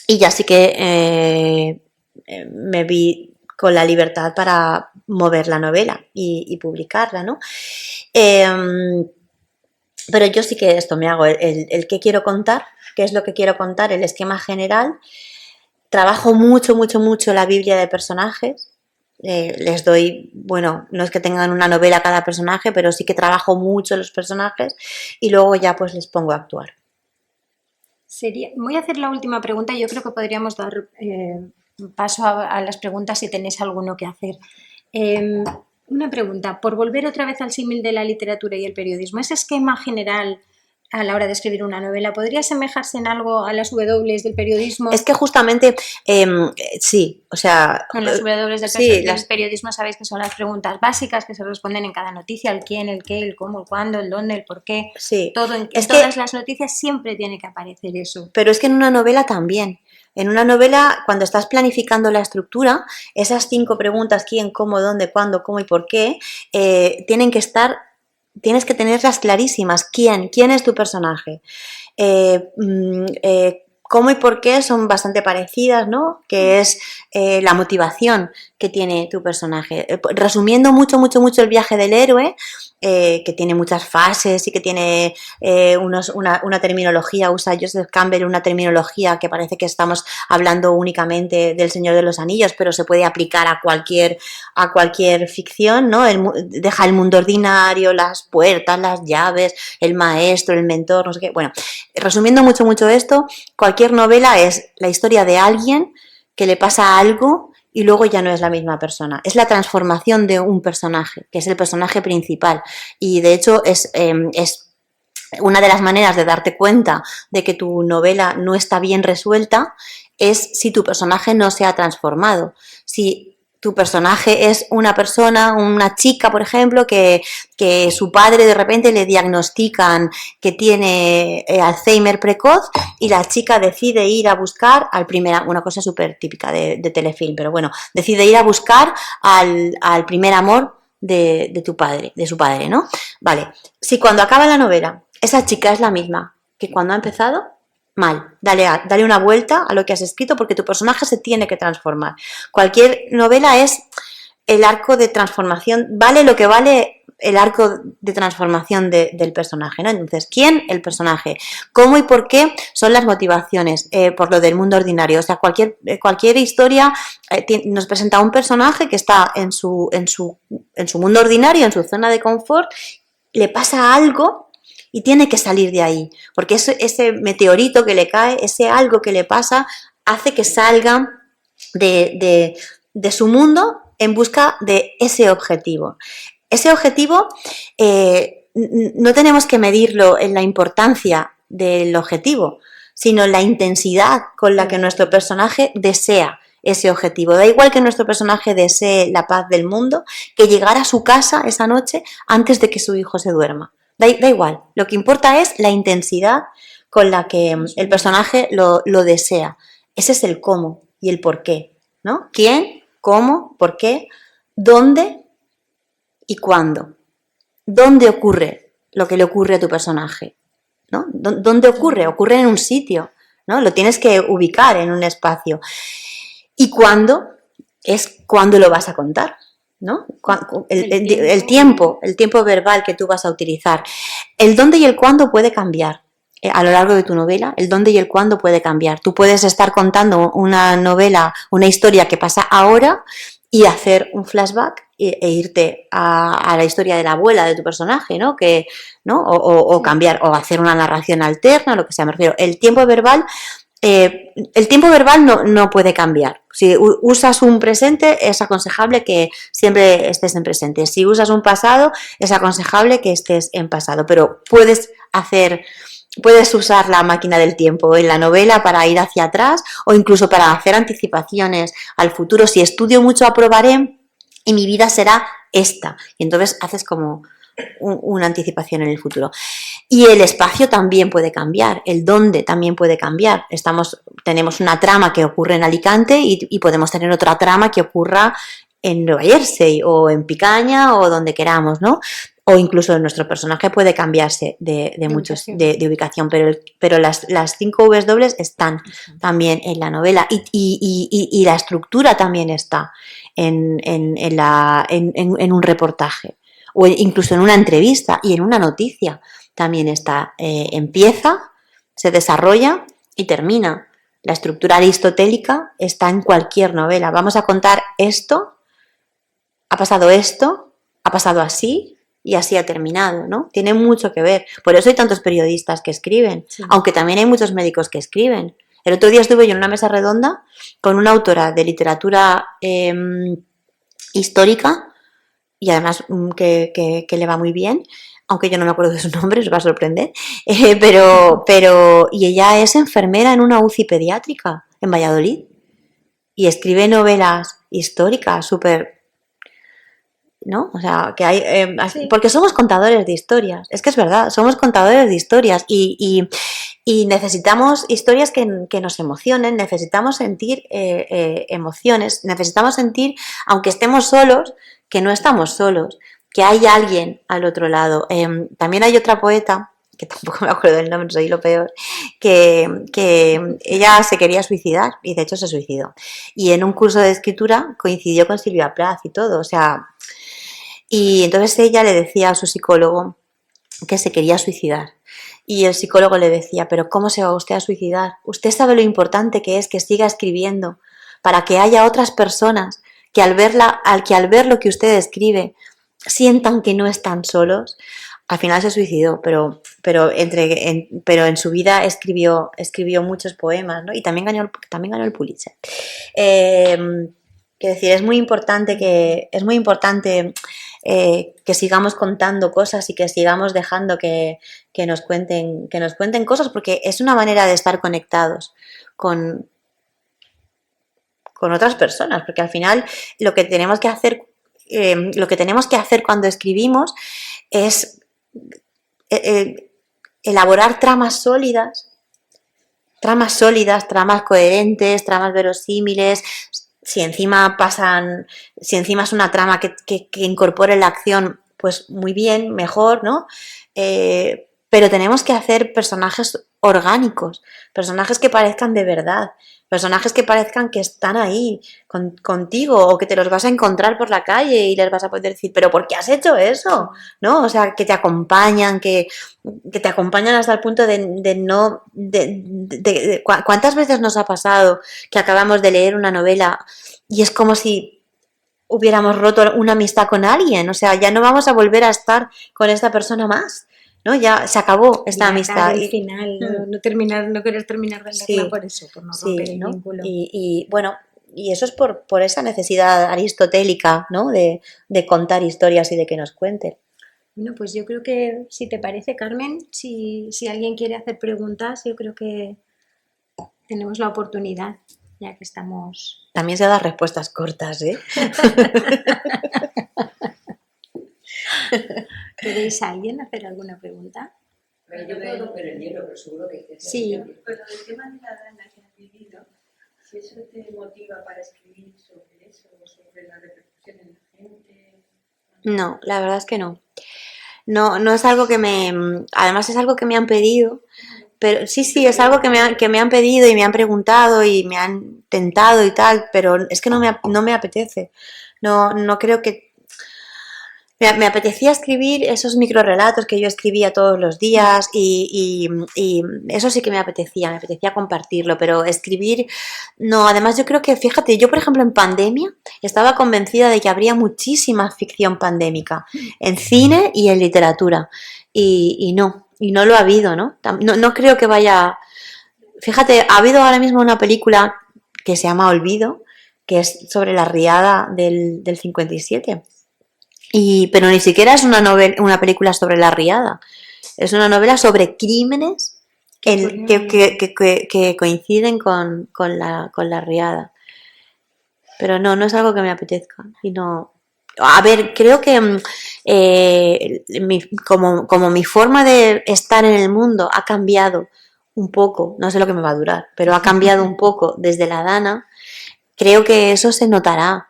B: y ya sí que me vi con la libertad para mover la novela y publicarla, ¿no? Pero yo sí que esto me hago el qué quiero contar, qué es lo que quiero contar, el esquema general. Trabajo mucho, mucho, mucho la Biblia de personajes. Les doy, bueno, no es que tengan una novela cada personaje, pero sí que trabajo mucho los personajes y luego ya pues les pongo a actuar.
A: Voy a hacer la última pregunta y yo creo que podríamos dar paso a las preguntas si tenéis alguno que hacer. Una pregunta, por volver otra vez al símil de la literatura y el periodismo, ¿ese esquema general a la hora de escribir una novela podría asemejarse en algo a las W del periodismo?
B: Es que justamente, sí, o sea...
A: En las W del periodismo sabéis que son las preguntas básicas que se responden en cada noticia, el quién, el qué, el cómo, el cuándo, el dónde, el por qué,
B: sí.
A: todo. En todas las noticias siempre tiene que aparecer eso.
B: Pero es que en una novela también. En una novela, cuando estás planificando la estructura, esas 5 preguntas, quién, cómo, dónde, cuándo, cómo y por qué, tienen que estar, tienes que tenerlas clarísimas. ¿Quién es tu personaje? Cómo y por qué son bastante parecidas, ¿no? Que es la motivación que tiene tu personaje. Resumiendo mucho, mucho, mucho el viaje del héroe, que tiene muchas fases y que tiene una terminología, usa Joseph Campbell una terminología que parece que estamos hablando únicamente del Señor de los Anillos, pero se puede aplicar a cualquier ficción, ¿no? Deja el mundo ordinario, las puertas, las llaves, el maestro, el mentor, no sé qué. Bueno, resumiendo mucho, mucho esto, cualquier novela es la historia de alguien que le pasa algo y luego ya no es la misma persona. Es la transformación de un personaje, que es el personaje principal. Y de hecho es una de las maneras de darte cuenta de que tu novela no está bien resuelta es si tu personaje no se ha transformado. Si tu personaje es una persona, una chica, por ejemplo, que su padre de repente le diagnostican que tiene Alzheimer precoz y la chica decide ir a buscar una cosa súper típica de telefilm, pero bueno, decide ir a buscar al primer amor de su padre, ¿no? Vale, si cuando acaba la novela esa chica es la misma que cuando ha empezado, mal, dale una vuelta a lo que has escrito porque tu personaje se tiene que transformar. Cualquier novela es el arco de transformación, vale lo que vale el arco de transformación del personaje, ¿no? Entonces, ¿quién? El personaje. ¿Cómo y por qué? Son las motivaciones, por lo del mundo ordinario. O sea, cualquier historia nos presenta a un personaje que está en su mundo ordinario, en su zona de confort, le pasa algo y tiene que salir de ahí, porque ese meteorito que le cae, ese algo que le pasa, hace que salga de su mundo en busca de ese objetivo. Ese objetivo no tenemos que medirlo en la importancia del objetivo, sino en la intensidad con la que nuestro personaje desea ese objetivo. Da igual que nuestro personaje desee la paz del mundo, que llegar a su casa esa noche antes de que su hijo se duerma. Da igual, lo que importa es la intensidad con la que el personaje lo desea. Ese es el cómo y el por qué, ¿no? ¿Quién? ¿Cómo? ¿Por qué? ¿Dónde? ¿Y cuándo? ¿Dónde ocurre lo que le ocurre a tu personaje? ¿No? ¿Dónde ocurre? Ocurre en un sitio, ¿no? Lo tienes que ubicar en un espacio. ¿Y cuándo? Es cuándo lo vas a contar, ¿no? El tiempo verbal que tú vas a utilizar. El dónde y el cuándo puede cambiar. A lo largo de tu novela, el dónde y el cuándo puede cambiar. Tú puedes estar contando una novela, una historia que pasa ahora y hacer un flashback e irte a la historia de la abuela de tu personaje, ¿no? O cambiar, o hacer una narración alterna, lo que sea. Me refiero, el tiempo verbal no puede cambiar. Si usas un presente, es aconsejable que siempre estés en presente. Si usas un pasado, es aconsejable que estés en pasado. Pero puedes usar la máquina del tiempo en la novela para ir hacia atrás o incluso para hacer anticipaciones al futuro. Si estudio mucho, aprobaré y mi vida será esta. Y entonces haces como una anticipación en el futuro. Y el espacio también puede cambiar, el dónde también puede cambiar. Tenemos una trama que ocurre en Alicante y podemos tener otra trama que ocurra en Nueva Jersey o en Picaña o donde queramos, ¿no? o incluso nuestro personaje puede cambiarse de muchos de ubicación, pero las 5 W están también en la novela y la estructura también está en un reportaje o incluso en una entrevista y en una noticia también está. Empieza, se desarrolla y termina. La estructura aristotélica está en cualquier novela. Vamos a contar esto, ha pasado así y así ha terminado, ¿no? Tiene mucho que ver. Por eso hay tantos periodistas que escriben, sí. Aunque también hay muchos médicos que escriben. El otro día estuve yo en una mesa redonda con una autora de literatura histórica y además que le va muy bien, aunque yo no me acuerdo de su nombre, os va a sorprender, y ella es enfermera en una UCI pediátrica en Valladolid y escribe novelas históricas súper, ¿no? O sea, que hay, sí. Porque somos contadores de historias, es que es verdad, somos contadores de historias y necesitamos historias que nos emocionen, necesitamos sentir emociones, necesitamos sentir, aunque estemos solos, que no estamos solos, que hay alguien al otro lado. También hay otra poeta, que tampoco me acuerdo del nombre, soy lo peor, que ella se quería suicidar y de hecho se suicidó. Y en un curso de escritura coincidió con Silvia Plath y todo, o sea, y entonces ella le decía a su psicólogo que se quería suicidar. Y el psicólogo le decía, pero ¿cómo se va usted a suicidar? Usted sabe lo importante que es que siga escribiendo para que haya otras personas que al ver lo que usted escribe sientan que no están solos. Al final se suicidó, pero en su vida escribió muchos poemas, ¿no? Y también ganó el Pulitzer. Quiero decir, es muy importante que sigamos contando cosas y que sigamos dejando que nos cuenten cosas, porque es una manera de estar conectados con otras personas, porque al final lo que tenemos que hacer cuando escribimos es elaborar tramas sólidas, tramas coherentes, tramas verosímiles. Si encima es una trama que incorpore la acción, pues muy bien, mejor, ¿no? Pero tenemos que hacer personajes orgánicos, personajes que parezcan de verdad, personajes que parezcan que están ahí contigo o que te los vas a encontrar por la calle y les vas a poder decir, ¿pero por qué has hecho eso? ¿No? O sea, que te acompañan, que te acompañan hasta el punto de no... ¿Cuántas veces nos ha pasado que acabamos de leer una novela y es como si hubiéramos roto una amistad con alguien? O sea, ya no vamos a volver a estar con esta persona más, ¿no? Ya se acabó esta amistad.
A: Al final, no querer terminar de leerla por eso, por no romper el vínculo.
B: Y bueno, y eso es por esa necesidad aristotélica, ¿no? De contar historias y de que nos cuenten.
A: Bueno, pues yo creo que, si te parece, Carmen, si alguien quiere hacer preguntas, yo creo que tenemos la oportunidad, ya que estamos...
B: También se dan respuestas cortas, ¿eh?
A: ¿Queréis a alguien hacer alguna pregunta?
C: Bueno, yo puedo romper el hielo, pero seguro que hay
A: sí.
C: Pero el tema de la dana que has vivido, si eso te motiva para escribir sobre eso, sobre la repercusión en la gente...
B: No, la verdad es que no. No es algo que además es algo que me han pedido, pero sí, es algo que me han pedido y me han preguntado y me han tentado y tal, pero es que no me apetece. No creo que... Me apetecía escribir esos microrelatos que yo escribía todos los días y eso sí que me apetecía compartirlo, pero escribir no. Además yo creo que, fíjate, yo por ejemplo en pandemia estaba convencida de que habría muchísima ficción pandémica en cine y en literatura y no lo ha habido, ¿no? No creo que vaya... Fíjate, ha habido ahora mismo una película que se llama Olvido, que es sobre la riada del 57. Pero ni siquiera es una película sobre la riada, es una novela sobre crímenes que coinciden con la riada. Pero no es algo que me apetezca. Y no. A ver, creo que como mi forma de estar en el mundo ha cambiado un poco, no sé lo que me va a durar, pero ha cambiado un poco desde la dana, creo que eso se notará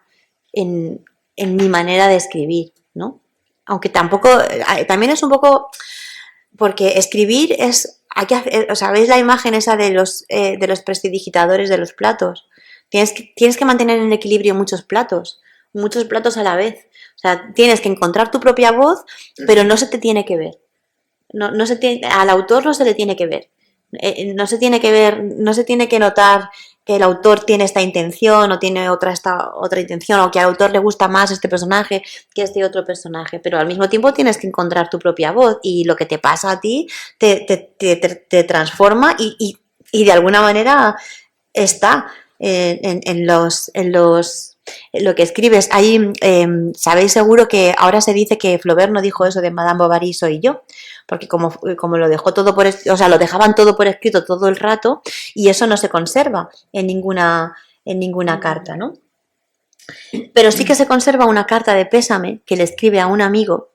B: en mi manera de escribir, ¿no? aunque tampoco, también es un poco, porque escribir es, hay que hacer, o sea, ¿veis la imagen esa de los prestidigitadores de los platos? Tienes que mantener en equilibrio muchos platos a la vez. O sea, tienes que encontrar tu propia voz, pero no se te tiene que ver. Al autor no se le tiene que ver. No se tiene que ver, no se tiene que notar que el autor tiene esta intención o tiene esta otra intención, o que al autor le gusta más este personaje que este otro personaje, pero al mismo tiempo tienes que encontrar tu propia voz, y lo que te pasa a ti te transforma y de alguna manera está en lo que escribes. Ahí sabéis seguro que ahora se dice que Flaubert no dijo eso de Madame Bovary soy yo, porque como lo dejó todo por escrito, o sea, lo dejaban todo por escrito todo el rato, y eso no se conserva en ninguna carta, ¿no? Pero sí que se conserva una carta de pésame que le escribe a un amigo,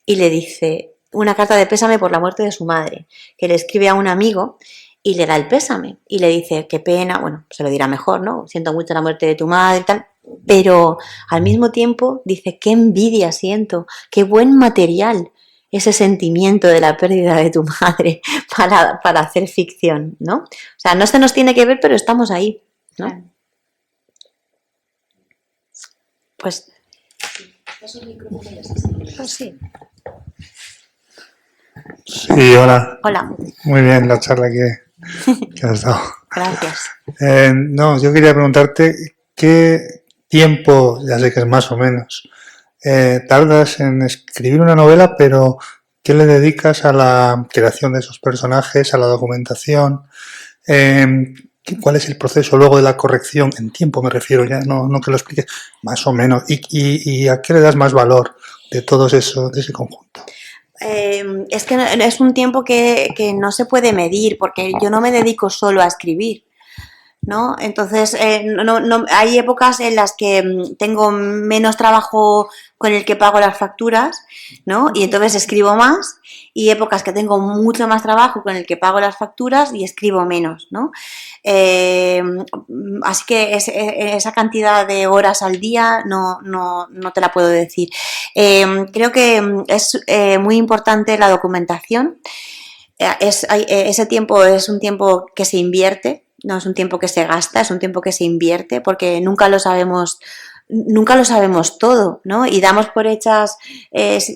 B: y le dice, una carta de pésame por la muerte de su madre, que le escribe a un amigo y le da el pésame, y le dice, qué pena, bueno, se lo dirá mejor, ¿no? Siento mucho la muerte de tu madre y tal, pero al mismo tiempo dice, qué envidia siento, qué buen material ese sentimiento de la pérdida de tu madre para hacer ficción, ¿no? O sea, no se nos tiene que ver, pero estamos ahí, ¿no?
A: Claro.
B: Pues
A: Pues sí.
D: Sí, hola.
B: hola,
D: Muy bien la charla que has dado.
B: gracias.
D: No, yo quería preguntarte qué tiempo, ya sé que es más o menos, tardas en escribir una novela, pero ¿qué le dedicas a la creación de esos personajes, a la documentación? ¿Cuál es el proceso luego de la corrección? En tiempo me refiero, ya no que lo expliques, más o menos. ¿Y a qué le das más valor de todo eso, de ese conjunto?
B: Es que es un tiempo que no se puede medir, porque yo no me dedico solo a escribir, ¿no? Entonces, hay épocas en las que tengo menos trabajo con el que pago las facturas, ¿no? Y entonces escribo más, y épocas que tengo mucho más trabajo con el que pago las facturas y escribo menos, ¿no? Así que esa cantidad de horas al día no te la puedo decir. Creo que es muy importante la documentación. Ese tiempo es un tiempo que se invierte, no es un tiempo que se gasta, es un tiempo que se invierte, porque nunca lo sabemos todo, ¿no? Y damos por hechas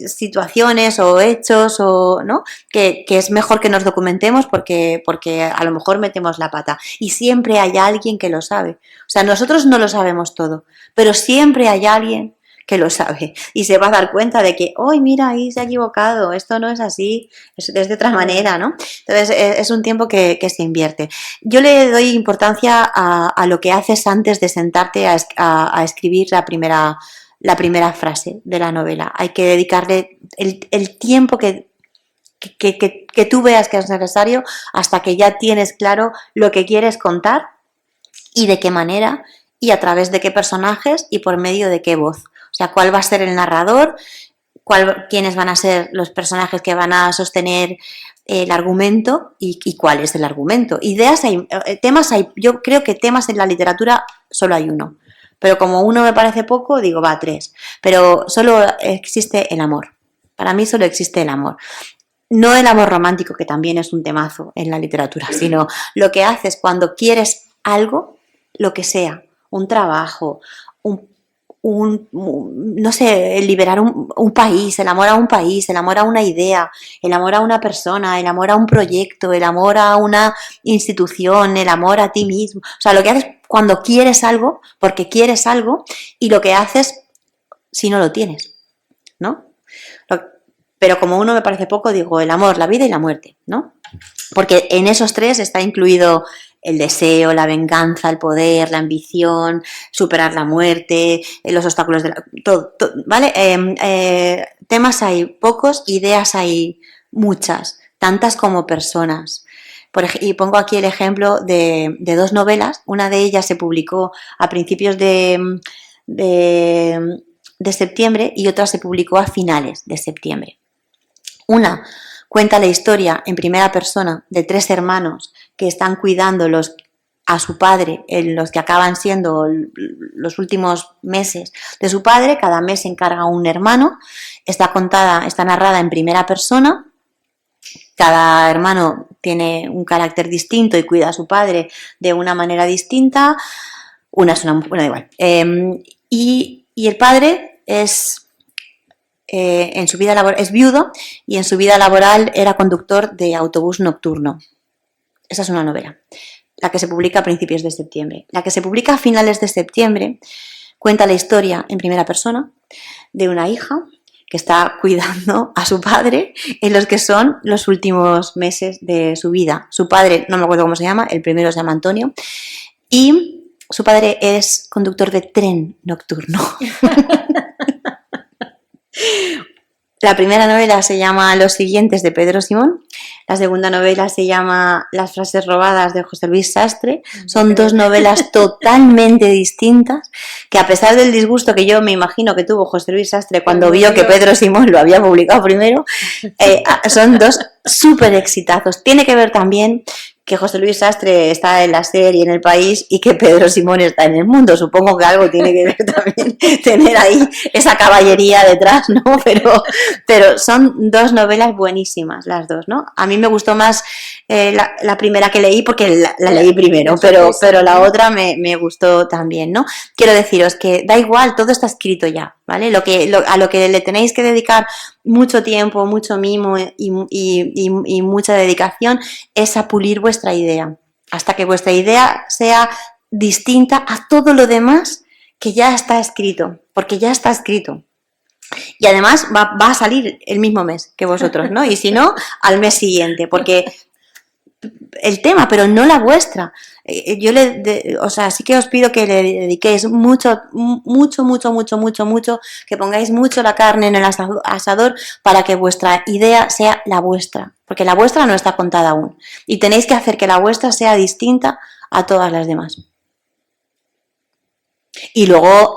B: situaciones o hechos, o ¿no? Que es mejor que nos documentemos, porque a lo mejor metemos la pata. Y siempre hay alguien que lo sabe. O sea, nosotros no lo sabemos todo, pero siempre hay alguien que lo sabe y se va a dar cuenta de que, ¡ay, mira, ahí se ha equivocado! Esto no es así, es de otra manera, ¿no? Entonces, es un tiempo que se invierte. Yo le doy importancia a lo que haces antes de sentarte a escribir la primera frase de la novela. Hay que dedicarle el tiempo que tú veas que es necesario, hasta que ya tienes claro lo que quieres contar y de qué manera, y a través de qué personajes y por medio de qué voz. O sea, cuál va a ser el narrador, quiénes van a ser los personajes que van a sostener el argumento y cuál es el argumento. Ideas hay, temas hay, yo creo que temas en la literatura solo hay uno. Pero como uno me parece poco, digo, va, 3. Pero solo existe el amor. Para mí solo existe el amor. No el amor romántico, que también es un temazo en la literatura, sino lo que haces cuando quieres algo, lo que sea, un trabajo, no sé, liberar un país, el amor a un país, el amor a una idea, el amor a una persona, el amor a un proyecto, el amor a una institución, el amor a ti mismo. O sea, lo que haces cuando quieres algo, porque quieres algo, y lo que haces si no lo tienes, ¿no? Pero como uno me parece poco, digo, el amor, la vida y la muerte, ¿no? Porque en esos 3 está incluido el deseo, la venganza, el poder, la ambición, superar la muerte, los obstáculos de todo, ¿vale? Temas hay pocos, ideas hay muchas, tantas como personas. Y pongo aquí el ejemplo de 2 novelas. Una de ellas se publicó a principios de septiembre, y otra se publicó a finales de septiembre. Una cuenta la historia en primera persona de 3 hermanos que están cuidando a su padre en los que acaban siendo los últimos meses de su padre. Cada mes se encarga un hermano. Está narrada en primera persona. Cada hermano tiene un carácter distinto y cuida a su padre de una manera distinta. Una es una... Bueno, da igual. Y el padre en su vida laboral es viudo y en su vida laboral era conductor de autobús nocturno. Esa es una novela, la que se publica a principios de septiembre. La que se publica a finales de septiembre cuenta la historia en primera persona de una hija que está cuidando a su padre en los que son los últimos meses de su vida. Su padre, no me acuerdo cómo se llama, el primero se llama Antonio, y su padre es conductor de tren nocturno. La primera novela se llama Los siguientes de Pedro Simón. La segunda novela se llama Las frases robadas de José Luis Sastre. Son dos novelas totalmente distintas que, a pesar del disgusto que yo me imagino que tuvo José Luis Sastre cuando vio que Pedro Simón lo había publicado primero, son dos súper exitazos. Tiene que ver también que José Luis Sastre está en la SER y en El País y que Pedro Simón está en El Mundo. Supongo que algo tiene que ver también tener ahí esa caballería detrás, ¿no? Pero son dos novelas buenísimas, las dos, ¿no? A mí me gustó más la primera que leí porque la leí primero, pero la otra me gustó también, ¿no? Quiero deciros que da igual, todo está escrito ya, ¿vale? A lo que le tenéis que dedicar mucho tiempo, mucho mimo y mucha dedicación es a pulir vuestra idea, hasta que vuestra idea sea distinta a todo lo demás que ya está escrito, porque ya está escrito. Y además va a salir el mismo mes que vosotros, ¿no? Y si no, al mes siguiente, porque el tema, pero no la vuestra. Yo sí que os pido que le dediquéis mucho, que pongáis mucho la carne en el asador para que vuestra idea sea la vuestra, porque la vuestra no está contada aún y tenéis que hacer que la vuestra sea distinta a todas las demás. Y luego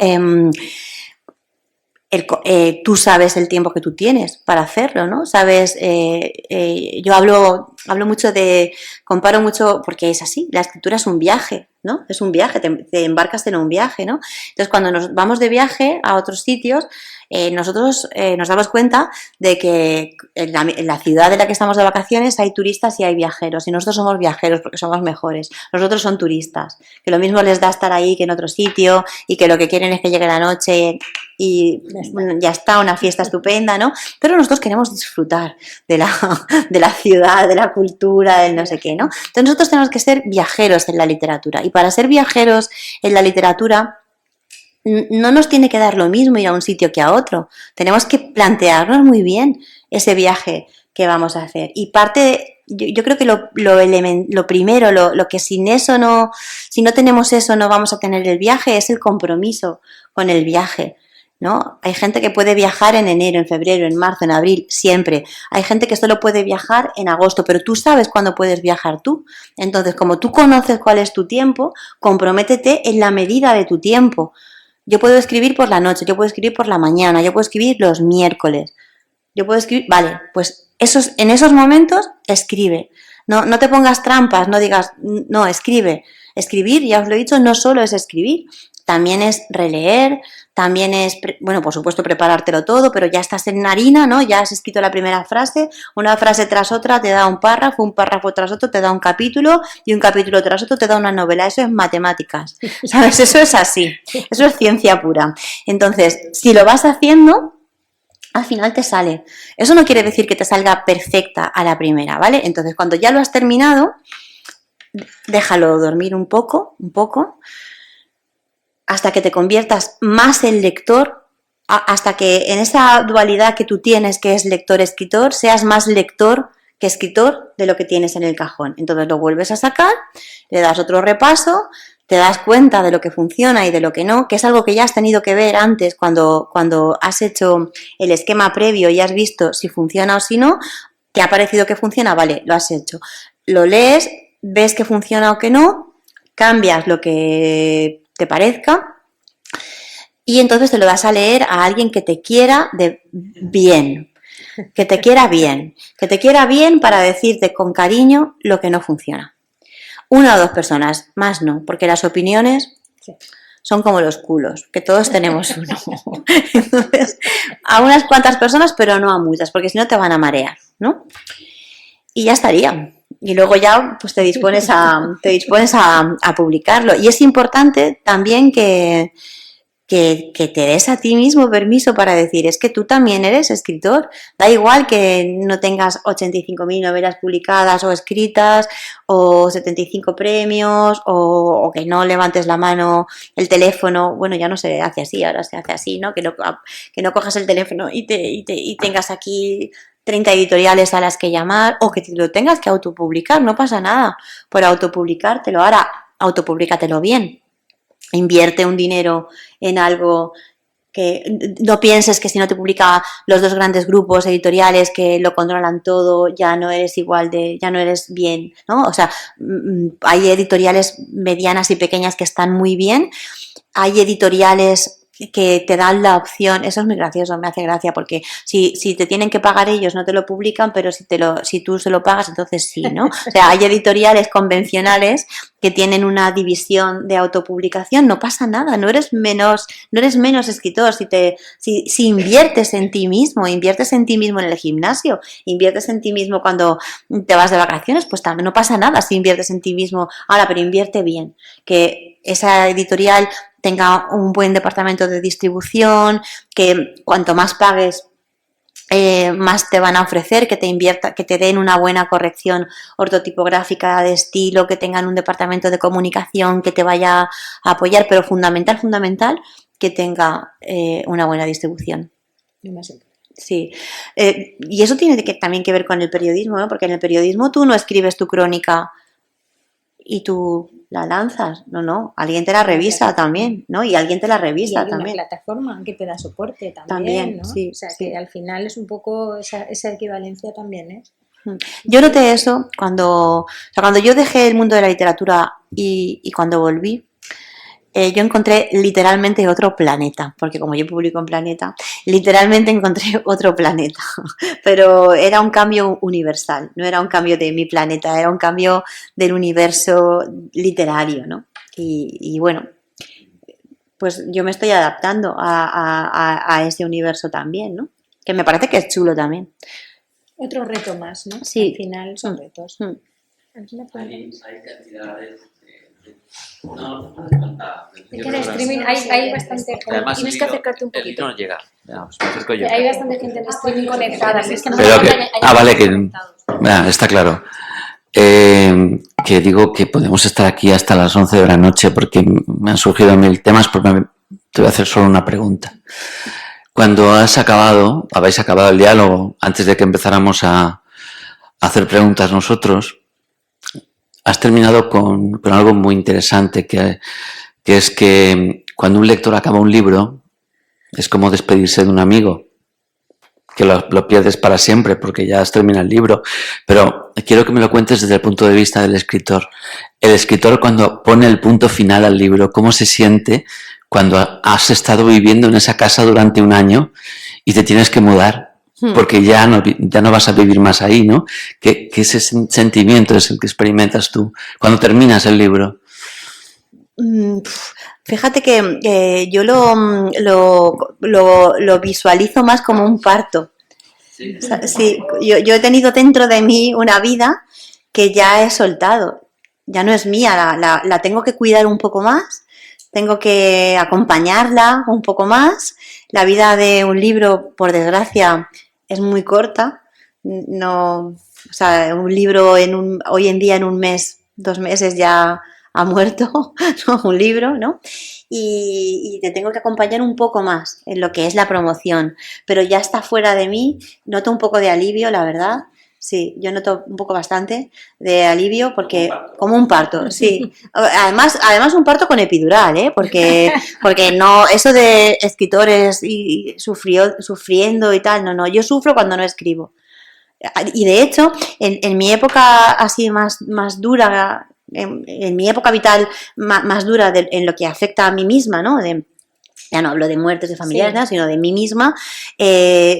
B: tú sabes el tiempo que tú tienes para hacerlo, ¿no? Sabes, yo hablo mucho comparo mucho, porque es así, la escritura es un viaje, ¿no? Es un viaje, te embarcas en un viaje, ¿no? Entonces, cuando nos vamos de viaje a otros sitios, nosotros nos damos cuenta de que en la ciudad en la que estamos de vacaciones hay turistas y hay viajeros, y nosotros somos viajeros porque somos mejores. Los otros son turistas, que lo mismo les da estar ahí que en otro sitio y que lo que quieren es que llegue la noche y ya está, una fiesta estupenda, ¿no? Pero nosotros queremos disfrutar de la ciudad, de la cultura, del no sé qué, ¿no? Entonces nosotros tenemos que ser viajeros en la literatura, y para ser viajeros en la literatura no nos tiene que dar lo mismo ir a un sitio que a otro. Tenemos que plantearnos muy bien ese viaje que vamos a hacer. Y yo creo que lo primero, lo que si no tenemos eso no vamos a tener el viaje, es el compromiso con el viaje, ¿no? Hay gente que puede viajar en enero, en febrero, en marzo, en abril, siempre. Hay gente que solo puede viajar en agosto, pero tú sabes cuándo puedes viajar tú. Entonces, como tú conoces cuál es tu tiempo, comprométete en la medida de tu tiempo. Yo puedo escribir por la noche, yo puedo escribir por la mañana, yo puedo escribir los miércoles. Yo puedo escribir, vale, pues en esos momentos escribe. No te pongas trampas, no digas, no, escribe. Escribir, ya os lo he dicho, no solo es escribir, también es releer, también es, bueno, por supuesto preparártelo todo, pero ya estás en harina, ¿no? Ya has escrito la primera frase, una frase tras otra te da un párrafo tras otro te da un capítulo y un capítulo tras otro te da una novela. Eso es matemáticas, ¿sabes? Eso es así, eso es ciencia pura. Entonces, si lo vas haciendo, al final te sale. Eso no quiere decir que te salga perfecta a la primera, ¿vale? Entonces, cuando ya lo has terminado, déjalo dormir un poco, hasta que te conviertas más en lector, hasta que en esa dualidad que tú tienes, que es lector-escritor, seas más lector que escritor de lo que tienes en el cajón. Entonces lo vuelves a sacar, le das otro repaso, te das cuenta de lo que funciona y de lo que no, que es algo que ya has tenido que ver antes cuando has hecho el esquema previo y has visto si funciona o si no, te ha parecido que funciona, vale, lo has hecho. Lo lees, ves que funciona o que no, cambias lo que te parezca y entonces te lo das a leer a alguien que te quiera bien, que te quiera bien para decirte con cariño lo que no funciona. Una o dos personas, más no, porque las opiniones son como los culos, que todos tenemos uno. Entonces, a unas cuantas personas, pero no a muchas, porque si no te van a marear, ¿no? Y ya estaría. Y luego ya pues te dispones a publicarlo. Y es importante también que te des a ti mismo permiso para decir, es que tú también eres escritor. Da igual que no tengas 85.000 novelas publicadas o escritas o 75 premios o que no levantes la mano, el teléfono. Bueno, ya no se hace así, ahora se hace así, ¿no? Que no cojas el teléfono y tengas aquí 30 editoriales a las que llamar o que te lo tengas que autopublicar. No pasa nada por autopublicártelo. Ahora, autopublicátelo bien. Invierte un dinero en algo que no pienses que si no te publica los dos grandes grupos editoriales que lo controlan todo, ya no eres ya no eres bien, ¿no? O sea, hay editoriales medianas y pequeñas que están muy bien, hay editoriales que te dan la opción, eso es muy gracioso, me hace gracia, porque si te tienen que pagar ellos no te lo publican, pero si tú se lo pagas, entonces sí, ¿no? O sea, hay editoriales convencionales que tienen una división de autopublicación, no pasa nada, no eres menos escritor, si inviertes en ti mismo en el gimnasio, inviertes en ti mismo cuando te vas de vacaciones, pues también no pasa nada si inviertes en ti mismo, ahora, pero invierte bien, que esa editorial tenga un buen departamento de distribución, que cuanto más pagues, más te van a ofrecer, que te den una buena corrección ortotipográfica de estilo, que tengan un departamento de comunicación que te vaya a apoyar, pero fundamental, que tenga una buena distribución. Sí, y eso tiene también que ver con el periodismo, ¿no? Porque en el periodismo tú no escribes tu crónica y tú la lanzas, no, alguien te la revisa también, ¿no? Y alguien te la revisa
A: y hay
B: también.
A: una plataforma que te da soporte también, ¿no?
B: Sí,
A: o sea,
B: sí.
A: que al final es un poco esa equivalencia también, ¿eh?
B: Yo noté eso cuando yo dejé el mundo de la literatura y cuando volví, yo encontré literalmente otro planeta, porque como yo publico en Planeta, literalmente encontré otro planeta, pero era un cambio universal, no era un cambio de mi planeta, era un cambio del universo literario, ¿no? Y bueno, pues yo me estoy adaptando a ese universo también, ¿no? Que me parece que es chulo también.
A: Otro reto más, ¿no?
B: Sí.
A: Al final son retos.
E: Hay cantidades no tanta.
A: Es que en streaming hay bastante gente.
E: Además,
A: Tienes que acercarte un
E: el
A: poquito.
E: libro no llega. Pues me acerco yo.
A: Hay bastante gente en streaming conectada. Es que no
E: Pero
A: me
E: que, vale, que está claro. Que digo que podemos estar aquí hasta las 11 de la noche porque me han surgido 1000 temas, porque te voy a hacer solo una pregunta. Cuando habéis acabado el diálogo, antes de que empezáramos a hacer preguntas nosotros, has terminado con algo muy interesante, que es que cuando un lector acaba un libro, es como despedirse de un amigo, que lo pierdes para siempre porque ya has terminado el libro. Pero quiero que me lo cuentes desde el punto de vista del escritor. El escritor, cuando pone el punto final al libro, ¿cómo se siente cuando has estado viviendo en esa casa durante un año y te tienes que mudar? Porque ya no vas a vivir más ahí, ¿no? ¿Qué ese sentimiento es el que experimentas tú cuando terminas el libro?
B: Fíjate que yo lo visualizo más como un parto. Sí. Sí, yo he tenido dentro de mí una vida que ya he soltado, ya no es mía, la tengo que cuidar un poco más, tengo que acompañarla un poco más. La vida de un libro, por desgracia, es muy corta. No, o sea, un libro hoy en día en un mes, 2 meses ya ha muerto, ¿no? Un libro, ¿no? Y te tengo que acompañar un poco más en lo que es la promoción, pero ya está fuera de mí. Noto un poco de alivio, la verdad. Sí, yo noto un poco bastante de alivio porque como un parto, sí. Además un parto con epidural, ¿eh? Porque no, eso de escritores y sufriendo y tal, no, yo sufro cuando no escribo. Y de hecho, en mi época así más dura, en mi época vital más dura en lo que afecta a mí misma, ¿no? Ya no hablo de muertes de familiares, sí, ¿no? Sino de mí misma,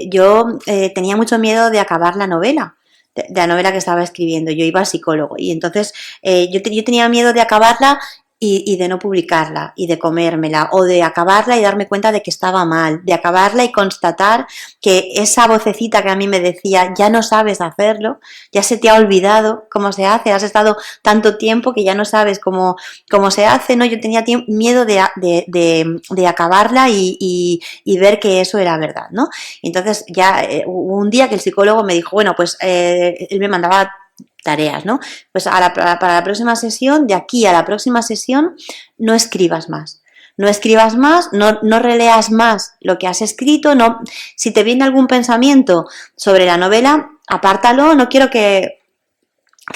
B: yo tenía mucho miedo de acabar la novela. de la novela que estaba escribiendo. Yo iba al psicólogo y entonces yo tenía miedo de acabarla y de no publicarla y de comérmela, o de acabarla y darme cuenta de que estaba mal, de acabarla y constatar que esa vocecita que a mí me decía ya no sabes hacerlo, ya se te ha olvidado cómo se hace, has estado tanto tiempo que ya no sabes cómo se hace, ¿no? Yo tenía miedo de acabarla y ver que eso era verdad, ¿no? Entonces ya hubo un día que el psicólogo me dijo, bueno, pues él me mandaba tareas, ¿no? Pues para la próxima sesión, de aquí a la próxima sesión, no escribas más. No escribas más, no releas más lo que has escrito, no, si te viene algún pensamiento sobre la novela, apártalo, no quiero que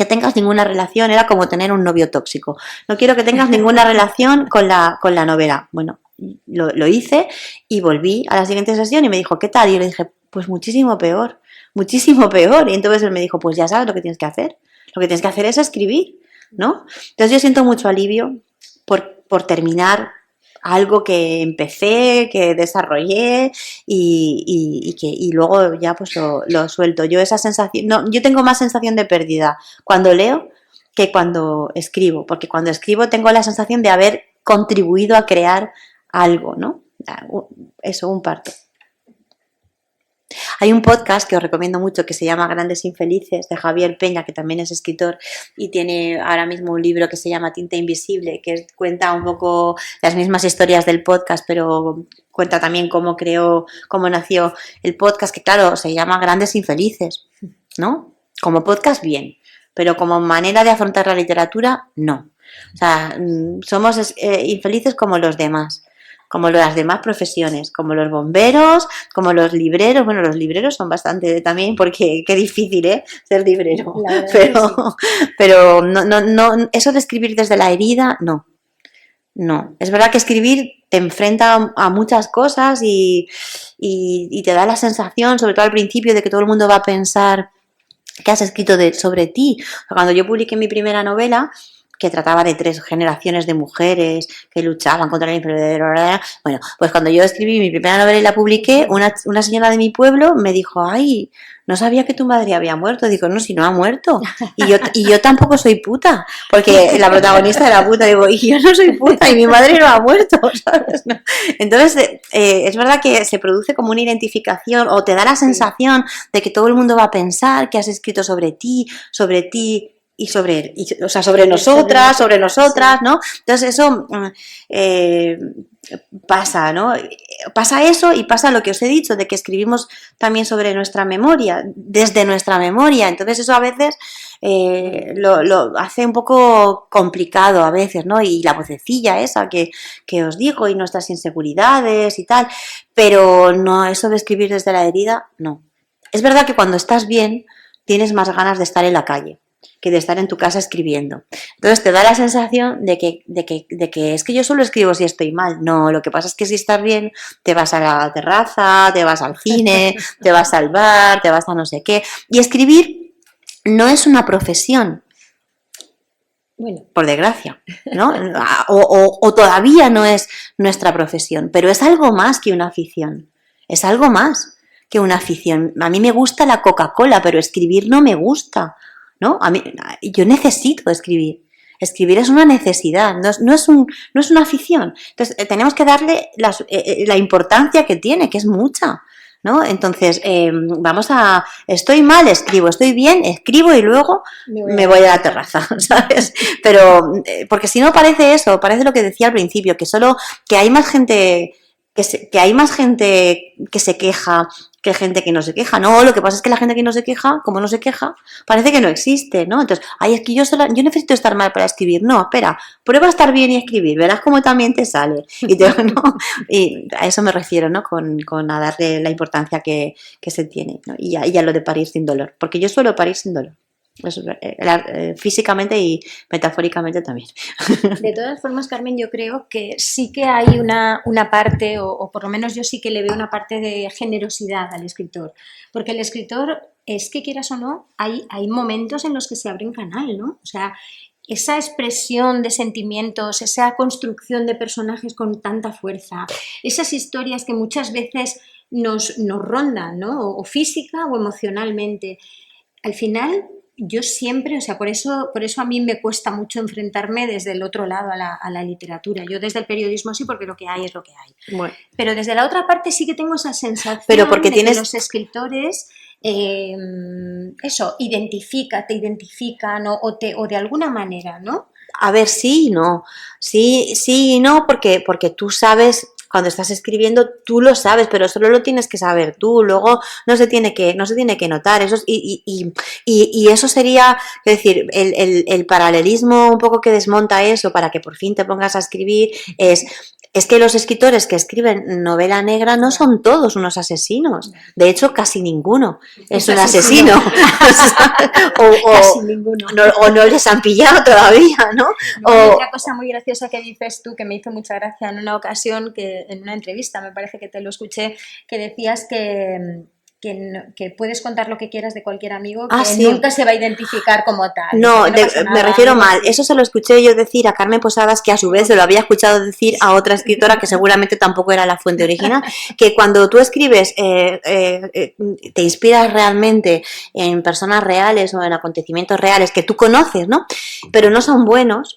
B: tengas ninguna relación, era como tener un novio tóxico, no quiero que tengas ninguna relación con la novela. Bueno, lo hice y volví a la siguiente sesión y me dijo, ¿qué tal? Y yo le dije, pues muchísimo peor. Y entonces él me dijo, pues ya sabes lo que tienes que hacer. Lo que tienes que hacer es escribir, ¿no? Entonces yo siento mucho alivio por terminar algo que empecé, que desarrollé y luego ya pues lo suelto. Yo esa sensación, no, yo tengo más sensación de pérdida cuando leo que cuando escribo, porque cuando escribo tengo la sensación de haber contribuido a crear algo, ¿no? Eso, un parto. Hay un podcast que os recomiendo mucho que se llama Grandes Infelices, de Javier Peña, que también es escritor y tiene ahora mismo un libro que se llama Tinta Invisible, que cuenta un poco las mismas historias del podcast, pero cuenta también cómo nació el podcast, que claro, se llama Grandes Infelices, ¿no? Como podcast bien, pero como manera de afrontar la literatura, no. O sea, somos infelices como los demás, como las demás profesiones, como los bomberos, como los libreros. Bueno, los libreros son bastante también, porque qué difícil, ser librero. Pero no, eso de escribir desde la herida, no. Es verdad que escribir te enfrenta a muchas cosas y te da la sensación, sobre todo al principio, de que todo el mundo va a pensar que has escrito sobre ti. Cuando yo publiqué mi primera novela, que trataba de 3 generaciones de mujeres que luchaban contra la enfermedad. Bueno, pues cuando yo escribí mi primera novela y la publiqué, una señora de mi pueblo me dijo, ay, no sabía que tu madre había muerto. Digo, no, si no ha muerto. Y yo tampoco soy puta, porque la protagonista era puta. Digo, y yo no soy puta y mi madre no ha muerto, ¿sabes? No. Entonces, es verdad que se produce como una identificación, o te da la sensación de que todo el mundo va a pensar que has escrito sobre ti y sobre nosotras, ¿no? Entonces eso pasa, ¿no? Pasa eso y pasa lo que os he dicho, de que escribimos también sobre nuestra memoria, desde nuestra memoria. Entonces eso a veces lo hace un poco complicado a veces, ¿no? Y la vocecilla esa que os digo, y nuestras inseguridades y tal, pero no, eso de escribir desde la herida, no. Es verdad que cuando estás bien tienes más ganas de estar en la calle que de estar en tu casa escribiendo. Entonces te da la sensación de que es que yo solo escribo si estoy mal. No, lo que pasa es que si estás bien, te vas a la terraza, te vas al cine, te vas al bar, te vas a no sé qué. Y escribir no es una profesión. Bueno, por desgracia, ¿no? O todavía no es nuestra profesión, pero es algo más que una afición. Es algo más que una afición. A mí me gusta la Coca-Cola, pero escribir no me gusta, ¿no? Yo necesito escribir. Escribir es una necesidad, no es una afición. Entonces, tenemos que darle la importancia que tiene, que es mucha, ¿no? Entonces, estoy mal, escribo, estoy bien, escribo y luego me voy a la terraza, ¿sabes? Pero, porque si no parece lo que decía al principio, que hay más gente que se queja que gente que no se queja. No, lo que pasa es que la gente que no se queja, como no se queja, parece que no existe, ¿no? Entonces, es que yo necesito estar mal para escribir. No, espera, prueba a estar bien y escribir, verás cómo también te sale. ¿No? Y a eso me refiero, ¿no? Con a darle la importancia que se tiene, ¿no? Y a lo de parir sin dolor, porque yo suelo parir sin dolor. Físicamente y metafóricamente también.
A: De todas formas, Carmen, yo creo que sí que hay una parte, o por lo menos yo sí que le veo una parte de generosidad al escritor, porque el escritor, es que quieras o no, hay momentos en los que se abre un canal, ¿no? O sea, esa expresión de sentimientos, esa construcción de personajes con tanta fuerza, esas historias que muchas veces nos rondan, ¿no? O física o emocionalmente. al final yo siempre, o sea, por eso a mí me cuesta mucho enfrentarme desde el otro lado a la literatura. Yo desde el periodismo sí, porque lo que hay es lo que hay.
B: Bueno,
A: Pero desde la otra parte sí que tengo esa sensación
B: pero porque
A: de
B: tienes...
A: que los escritores, eso, te identifican o de alguna manera, ¿no?
B: A ver, sí y no. Sí, sí y no, porque tú sabes, cuando estás escribiendo, tú lo sabes, pero solo lo tienes que saber tú. Luego no se tiene que notar. Eso es, y eso sería, es decir, el paralelismo un poco que desmonta eso para que por fin te pongas a escribir es que los escritores que escriben novela negra no son todos unos asesinos. De hecho, casi ninguno es un asesino.
A: Casi ninguno.
B: O no les han pillado todavía, ¿no?
A: No, hay otra cosa muy graciosa que dices tú que me hizo mucha gracia en una ocasión, que en una entrevista, me parece que te lo escuché, que decías que puedes contar lo que quieras de cualquier amigo, que
B: sí.
A: nunca se va a identificar como tal.
B: No,
A: pasa nada,
B: me refiero
A: algo
B: mal.
A: así.
B: Eso se lo escuché yo decir a Carmen Posadas, que a su vez se lo había escuchado decir a otra escritora que seguramente tampoco era la fuente original, que cuando tú escribes te inspiras realmente en personas reales o en acontecimientos reales que tú conoces, ¿no? Pero no son buenos.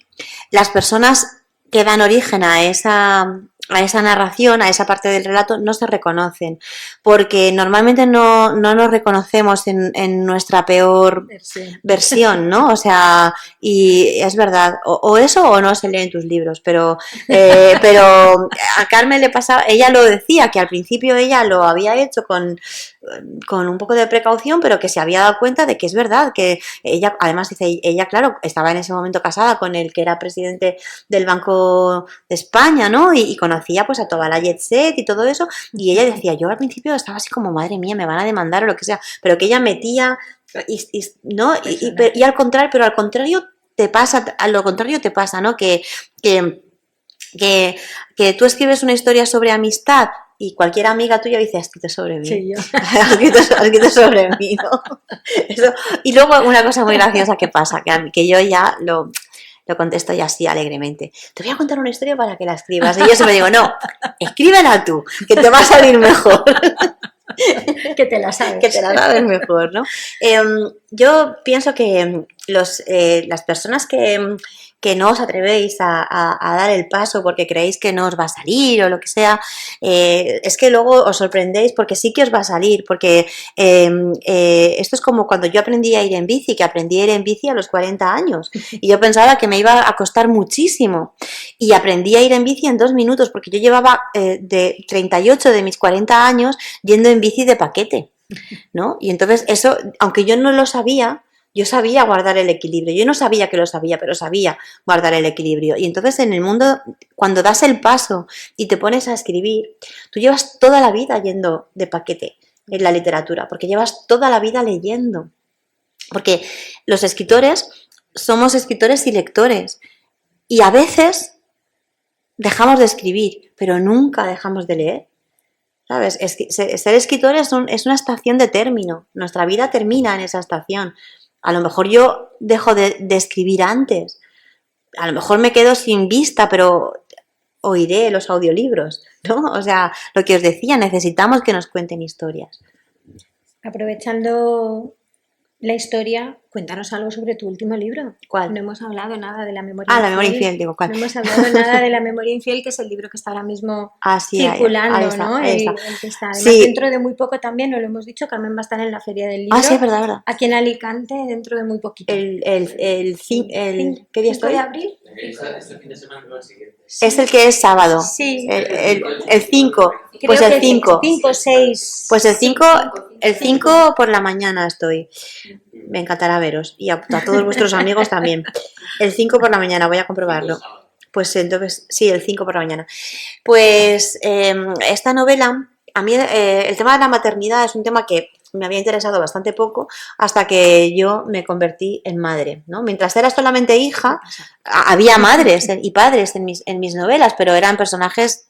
B: Las personas que dan origen a esa narración, a esa parte del relato, no se reconocen, porque normalmente no nos reconocemos en nuestra peor versión, ¿no? O sea, y es verdad, o eso o no se lee en tus libros, pero a Carmen le pasaba, ella lo decía, que al principio ella lo había hecho con un poco de precaución, pero que se había dado cuenta de que es verdad, que ella, además dice, ella, claro, estaba en ese momento casada con el que era presidente del Banco de España, ¿no? Y conocía pues a toda la jet set y todo eso, y ella decía, yo al principio estaba así como, madre mía, me van a demandar o lo que sea, pero que ella metía, ¿no? Y al contrario, pero al contrario te pasa, a lo contrario te pasa, ¿no? Que tú escribes una historia sobre amistad y cualquier amiga tuya dice, has escrito sobre mí.
A: Sí, yo.
B: Has escrito sobre mí, ¿no? Eso. Y luego una cosa muy graciosa que pasa, que yo ya lo contesto ya así alegremente. Te voy a contar una historia para que la escribas. Y yo siempre digo, no, escríbela tú, que te va a salir mejor.
A: Que te la sabes.
B: Que te la sabes mejor, ¿no? Yo pienso que las personas que no os atrevéis a dar el paso porque creéis que no os va a salir o lo que sea, es que luego os sorprendéis porque sí que os va a salir, porque esto es como cuando yo aprendí a ir en bici, que aprendí a ir en bici a los 40 años y yo pensaba que me iba a costar muchísimo y aprendí a ir en bici en 2 minutos porque yo llevaba de 38 de mis 40 años yendo en bici de paquete, ¿no? Y entonces eso, aunque yo no lo sabía, yo sabía guardar el equilibrio. Yo no sabía que lo sabía, pero sabía guardar el equilibrio. Y entonces en el mundo, cuando das el paso y te pones a escribir, tú llevas toda la vida yendo de paquete en la literatura, porque llevas toda la vida leyendo. Porque los escritores somos escritores y lectores. Y a veces dejamos de escribir, pero nunca dejamos de leer. ¿Sabes? Ser escritor es una estación de término. Nuestra vida termina en esa estación. A lo mejor yo dejo de escribir antes. A lo mejor me quedo sin vista, pero oiré los audiolibros, ¿no? O sea, lo que os decía, necesitamos que nos cuenten historias.
A: Aprovechando la historia, cuéntanos algo sobre tu último libro.
B: ¿Cuál?
A: No hemos hablado nada de La memoria
B: infiel. La memoria infiel, digo, ¿cuál?
A: No hemos hablado nada de La memoria infiel, que es el libro que está ahora mismo circulando,
B: ahí está,
A: ¿no?
B: Ahí está.
A: El que está. Además,
B: sí.
A: Dentro de muy poco también, no lo hemos dicho, Carmen va a estar en la Feria del Libro.
B: Sí, es verdad.
A: Aquí en Alicante, dentro de muy poquito.
B: ¿Qué día estoy?
A: ¿5 de abril?
E: Este fin de semana no, el siguiente.
B: Es el que es sábado.
A: Sí.
B: El 5. Pues el 5.
A: 5, 6.
B: Pues el 5 por la mañana estoy. Me encantará veros. Y a todos vuestros amigos también. El 5 por la mañana, voy a comprobarlo. Pues entonces, sí, el 5 por la mañana. Pues esta novela, a mí el tema de la maternidad es un tema que me había interesado bastante poco hasta que yo me convertí en madre, ¿no? Mientras era solamente hija, había madres y padres en mis novelas, pero eran personajes...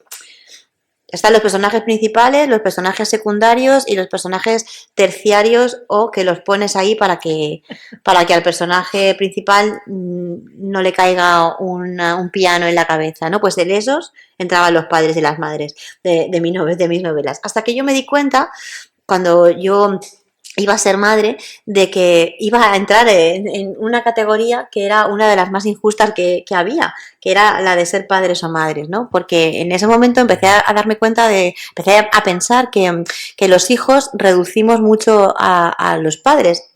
B: Están los personajes principales, los personajes secundarios y los personajes terciarios o que los pones ahí para que al personaje principal no le caiga un piano en la cabeza, ¿no? Pues en esos entraban los padres y las madres de mis novelas. Hasta que yo me di cuenta, cuando yo iba a ser madre, de que iba a entrar en una categoría que era una de las más injustas que había, que era la de ser padres o madres, ¿no? Porque en ese momento empecé a darme cuenta empecé a pensar que los hijos reducimos mucho a los padres,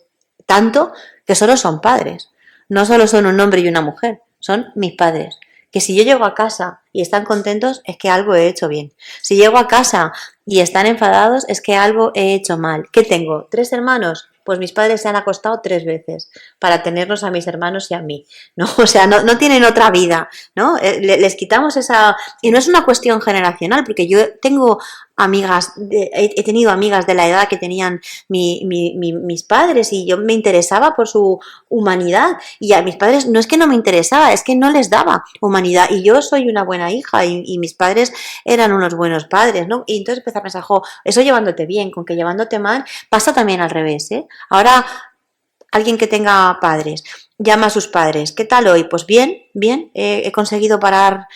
B: tanto que solo son padres, no solo son un hombre y una mujer, son mis padres. Que si yo llego a casa y están contentos, es que algo he hecho bien. Si llego a casa y están enfadados, es que algo he hecho mal. ¿Qué tengo? ¿3 hermanos? Pues mis padres se han acostado 3 veces para tenerlos a mis hermanos y a mí, ¿no? O sea, no tienen otra vida, ¿no? Les quitamos esa... Y no es una cuestión generacional, porque yo tengo amigas, he tenido amigas de la edad que tenían mis padres y yo me interesaba por su humanidad y a mis padres no es que no me interesaba, es que no les daba humanidad y yo soy una buena hija y mis padres eran unos buenos padres, ¿no? Y entonces empecé a pensar, jo, eso llevándote bien, con que llevándote mal pasa también al revés, ¿eh? Ahora alguien que tenga padres llama a sus padres, ¿qué tal hoy? Pues bien, he conseguido parar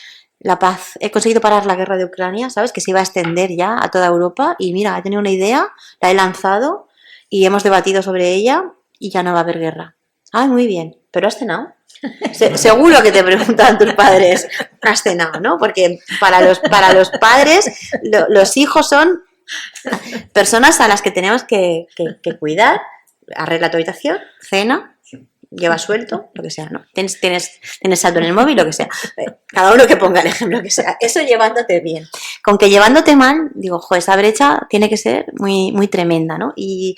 B: la paz, he conseguido parar la guerra de Ucrania, ¿sabes? Que se iba a extender ya a toda Europa y mira, he tenido una idea, la he lanzado y hemos debatido sobre ella y ya no va a haber guerra. Ah, muy bien, ¿pero has cenado? Seguro que te preguntan tus padres, ¿has cenado? ¿No? Porque para los padres los hijos son personas a las que tenemos que cuidar, arregla tu habitación, cena, lleva suelto, lo que sea, ¿no? Tienes saldo en el móvil, lo que sea. Cada uno que ponga el ejemplo que sea. Eso llevándote bien. Con que llevándote mal, digo, jo, esa brecha tiene que ser muy, muy tremenda, ¿no? Y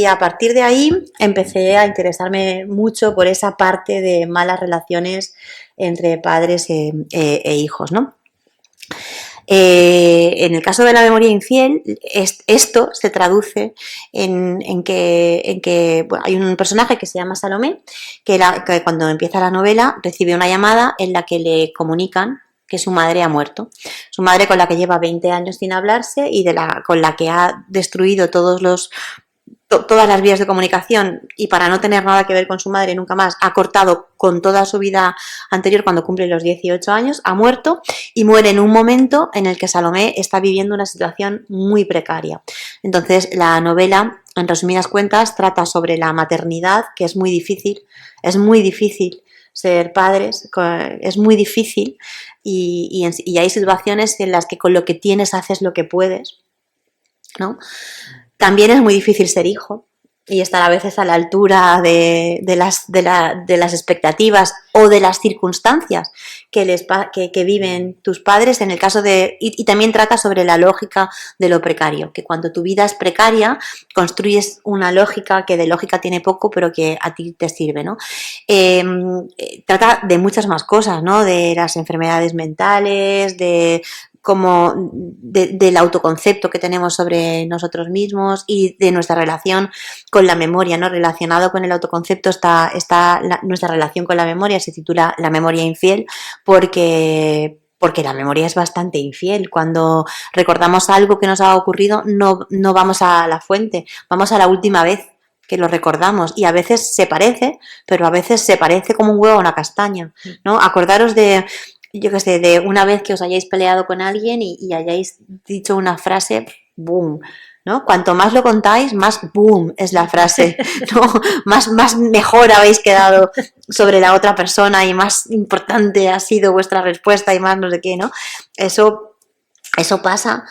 B: a partir de ahí empecé a interesarme mucho por esa parte de malas relaciones entre padres e hijos, ¿no? En el caso de la memoria infiel, esto se traduce en que bueno, hay un personaje que se llama Salomé, que cuando empieza la novela recibe una llamada en la que le comunican que su madre ha muerto. Su madre con la que lleva 20 años sin hablarse y con la que ha destruido todas las vías de comunicación y para no tener nada que ver con su madre nunca más, ha cortado con toda su vida anterior cuando cumple los 18 años, ha muerto y muere en un momento en el que Salomé está viviendo una situación muy precaria. Entonces la novela, en resumidas cuentas, trata sobre la maternidad, que es muy difícil ser padres, es muy difícil y hay situaciones en las que con lo que tienes haces lo que puedes, ¿no? También es muy difícil ser hijo y estar a veces a la altura de las expectativas o de las circunstancias que viven tus padres en el caso de... Y también trata sobre la lógica de lo precario, que cuando tu vida es precaria construyes una lógica que de lógica tiene poco pero que a ti te sirve, ¿no? Trata de muchas más cosas, ¿no? De las enfermedades mentales, como del autoconcepto que tenemos sobre nosotros mismos y de nuestra relación con la memoria, ¿no? Relacionado con el autoconcepto está nuestra relación con la memoria, se titula La memoria infiel, porque la memoria es bastante infiel. Cuando recordamos algo que nos ha ocurrido, no vamos a la fuente, vamos a la última vez que lo recordamos y a veces se parece, pero a veces se parece como un huevo a una castaña, ¿no? Acordaros de... Yo qué sé, de una vez que os hayáis peleado con alguien y hayáis dicho una frase, boom, ¿no? Cuanto más lo contáis, más boom es la frase, ¿no? Más mejor habéis quedado sobre la otra persona y más importante ha sido vuestra respuesta y más no sé qué, ¿no? Eso pasa,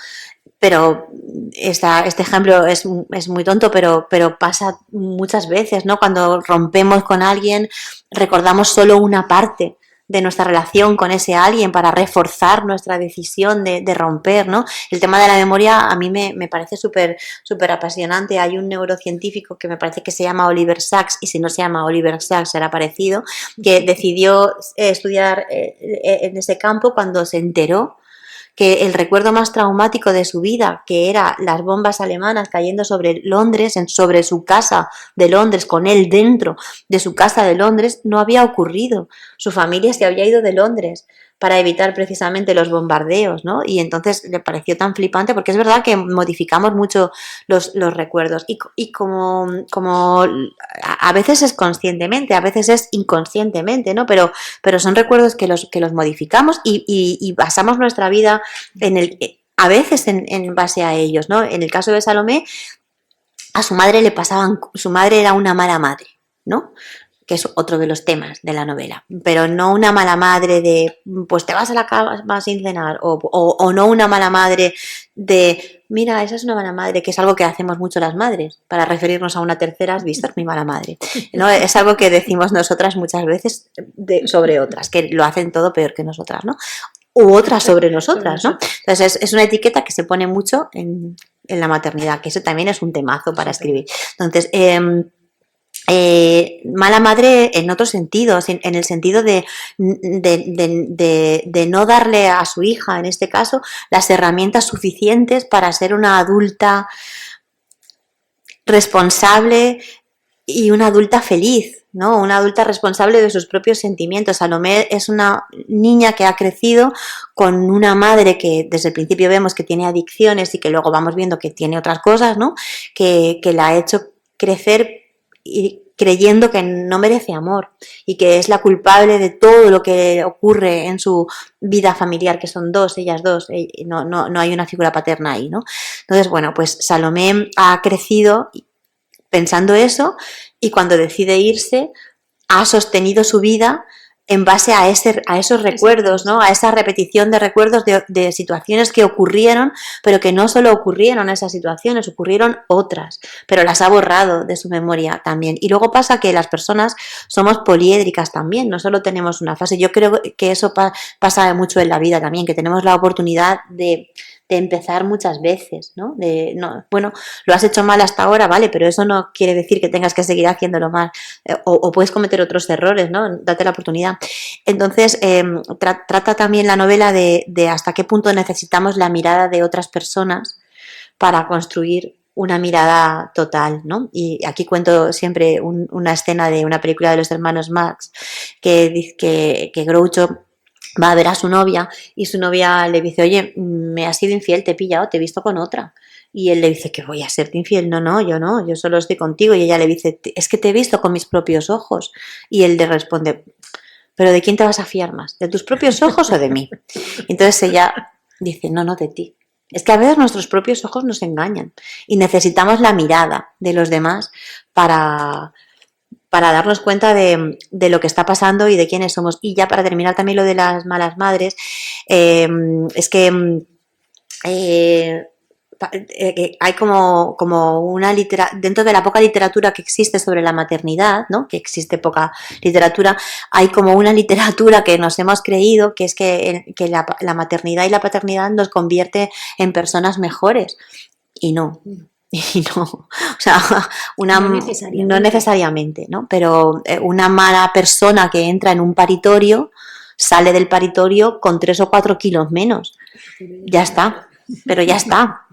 B: pero este ejemplo es muy tonto, pero pasa muchas veces, ¿no? Cuando rompemos con alguien, recordamos solo una parte de nuestra relación con ese alguien para reforzar nuestra decisión de romper, ¿no? El tema de la memoria a mí me parece súper apasionante. Hay un neurocientífico que me parece que se llama Oliver Sacks, y si no se llama Oliver Sacks será parecido, que decidió estudiar en ese campo cuando se enteró que el recuerdo más traumático de su vida, que era las bombas alemanas cayendo sobre Londres, sobre su casa de Londres, con él dentro de su casa de Londres, no había ocurrido. Su familia se había ido de Londres para evitar precisamente los bombardeos, ¿no? Y entonces le pareció tan flipante, porque es verdad que modificamos mucho los recuerdos y como a veces es conscientemente, a veces es inconscientemente, ¿no? Pero son recuerdos que los modificamos y basamos nuestra vida a veces en base a ellos, ¿no? En el caso de Salomé, a su madre le pasaban, su madre era una mala madre, ¿no? Que es otro de los temas de la novela, pero no una mala madre de, pues te vas a la cama sin cenar, o no una mala madre de, mira, esa es una mala madre, que es algo que hacemos mucho las madres, para referirnos a una tercera, has visto, es mi mala madre, ¿no? Es algo que decimos nosotras muchas veces sobre otras, que lo hacen todo peor que nosotras, ¿no? U otras sobre nosotras, ¿no? Entonces es una etiqueta que se pone mucho en la maternidad, que eso también es un temazo para escribir. Entonces, mala madre en otros sentidos, en el sentido de no darle a su hija, en este caso, las herramientas suficientes para ser una adulta responsable y una adulta feliz, ¿no? Una adulta responsable de sus propios sentimientos. Salomé es una niña que ha crecido con una madre que desde el principio vemos que tiene adicciones y que luego vamos viendo que tiene otras cosas, ¿no? Que la ha hecho crecer y creyendo que no merece amor y que es la culpable de todo lo que ocurre en su vida familiar, que son ellas dos, no hay una figura paterna ahí, ¿no? Entonces, bueno, pues Salomé ha crecido pensando eso y cuando decide irse ha sostenido su vida en base a esos recuerdos, ¿no? A esa repetición de recuerdos de situaciones que ocurrieron, pero que no solo ocurrieron esas situaciones, ocurrieron otras, pero las ha borrado de su memoria también. Y luego pasa que las personas somos poliédricas también, no solo tenemos una fase. Yo creo que eso pasa mucho en la vida también, que tenemos la oportunidad de empezar muchas veces, ¿no? Bueno, lo has hecho mal hasta ahora, vale, pero eso no quiere decir que tengas que seguir haciéndolo mal, o puedes cometer otros errores, ¿no? Date la oportunidad. Entonces, trata también la novela de hasta qué punto necesitamos la mirada de otras personas para construir una mirada total, ¿no? Y aquí cuento siempre una escena de una película de los hermanos Marx que dice que Groucho va a ver a su novia y su novia le dice, oye, me has sido infiel, te he pillado, te he visto con otra. Y él le dice, que voy a serte infiel. No, yo solo estoy contigo. Y ella le dice, es que te he visto con mis propios ojos. Y él le responde, ¿pero de quién te vas a fiar más? ¿De tus propios ojos o de mí? Entonces ella dice, no, de ti. Es que a veces nuestros propios ojos nos engañan y necesitamos la mirada de los demás para darnos cuenta de lo que está pasando y de quiénes somos. Y ya para terminar también lo de las malas madres, es que hay como una dentro de la poca literatura que existe sobre la maternidad, ¿no? Que existe poca literatura, hay como una literatura que nos hemos creído que es que la maternidad y la paternidad nos convierte en personas mejores. Y no, o sea, no necesariamente, ¿no? Pero una mala persona que entra en un paritorio sale del paritorio con 3 o 4 kilos menos. Ya está. Pero ya está.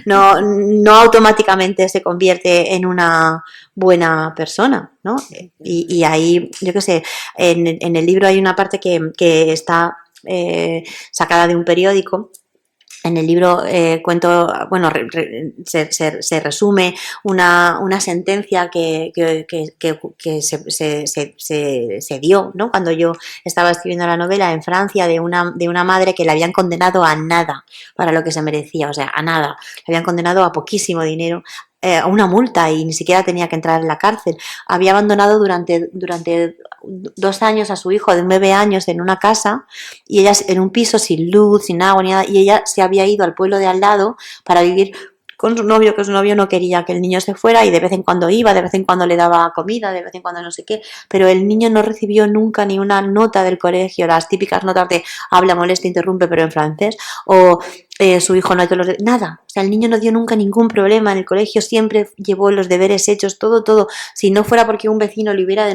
B: No automáticamente se convierte en una buena persona, ¿no? Y ahí, yo qué sé, en el libro hay una parte que está sacada de un periódico. En el libro cuento, bueno, se resume una sentencia que se dio, ¿no? Cuando yo estaba escribiendo la novela en Francia de una madre que le habían condenado a nada para lo que se merecía, o sea, a nada. Le habían condenado a poquísimo dinero, a una multa y ni siquiera tenía que entrar en la cárcel. Había abandonado durante 2 años a su hijo de 9 años en una casa y ella en un piso sin luz, sin agua ni nada, y ella se había ido al pueblo de al lado para vivir con su novio, que su novio no quería que el niño se fuera y de vez en cuando iba, de vez en cuando le daba comida, de vez en cuando no sé qué, pero el niño no recibió nunca ni una nota del colegio, las típicas notas de habla, molesta, interrumpe, pero en francés, o su hijo no ha hecho nada, o sea, el niño no dio nunca ningún problema en el colegio, siempre llevó los deberes hechos, todo, si no fuera porque un vecino le hubiera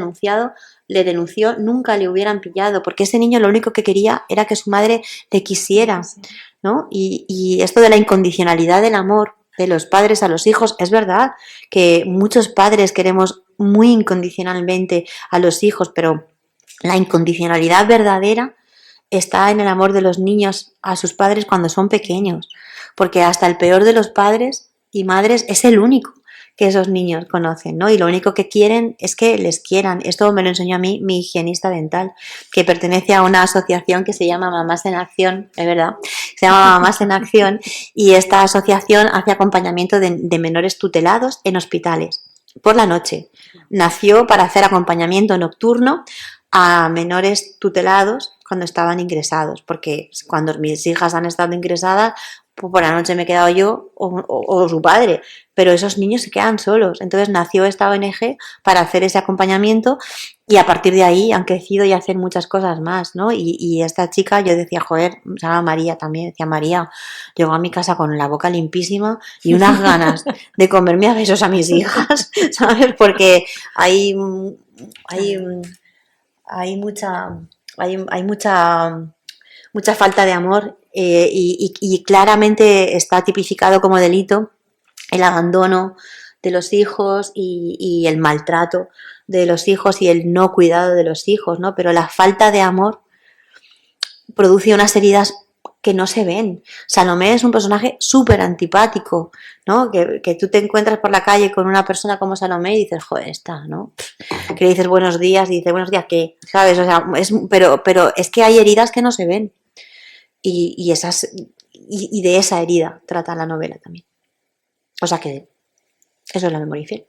B: le denunció, nunca le hubieran pillado, porque ese niño lo único que quería era que su madre le quisiera, ¿no? Y esto de la incondicionalidad del amor de los padres a los hijos, es verdad que muchos padres queremos muy incondicionalmente a los hijos, pero la incondicionalidad verdadera está en el amor de los niños a sus padres cuando son pequeños, porque hasta el peor de los padres y madres es el único que esos niños conocen, ¿no? Y lo único que quieren es que les quieran. Esto me lo enseñó a mí mi higienista dental, que pertenece a una asociación que se llama Mamás en Acción, es verdad, se llama Mamás en Acción, y esta asociación hace acompañamiento de menores tutelados en hospitales por la noche. Nació para hacer acompañamiento nocturno a menores tutelados cuando estaban ingresados, porque cuando mis hijas han estado ingresadas, pues por la noche me he quedado yo o su padre, pero esos niños se quedan solos. Entonces nació esta ONG para hacer ese acompañamiento y a partir de ahí han crecido y hacen muchas cosas más, ¿no? Y esta chica, yo decía, joder, se llama María también, decía María, llegó a mi casa con la boca limpísima y unas ganas de comerme a besos a mis hijas, ¿sabes? Porque hay mucha mucha falta de amor y claramente está tipificado como delito el abandono de los hijos y el maltrato de los hijos y el no cuidado de los hijos, ¿no? Pero la falta de amor produce unas heridas que no se ven. Salomé es un personaje súper antipático, ¿no? Que tú te encuentras por la calle con una persona como Salomé y dices, joder, está, ¿no? Que le dices buenos días y dices, buenos días, ¿qué? ¿Sabes? O sea, pero es que hay heridas que no se ven. Y de esa herida trata la novela también. O sea que eso es La memoria infiel.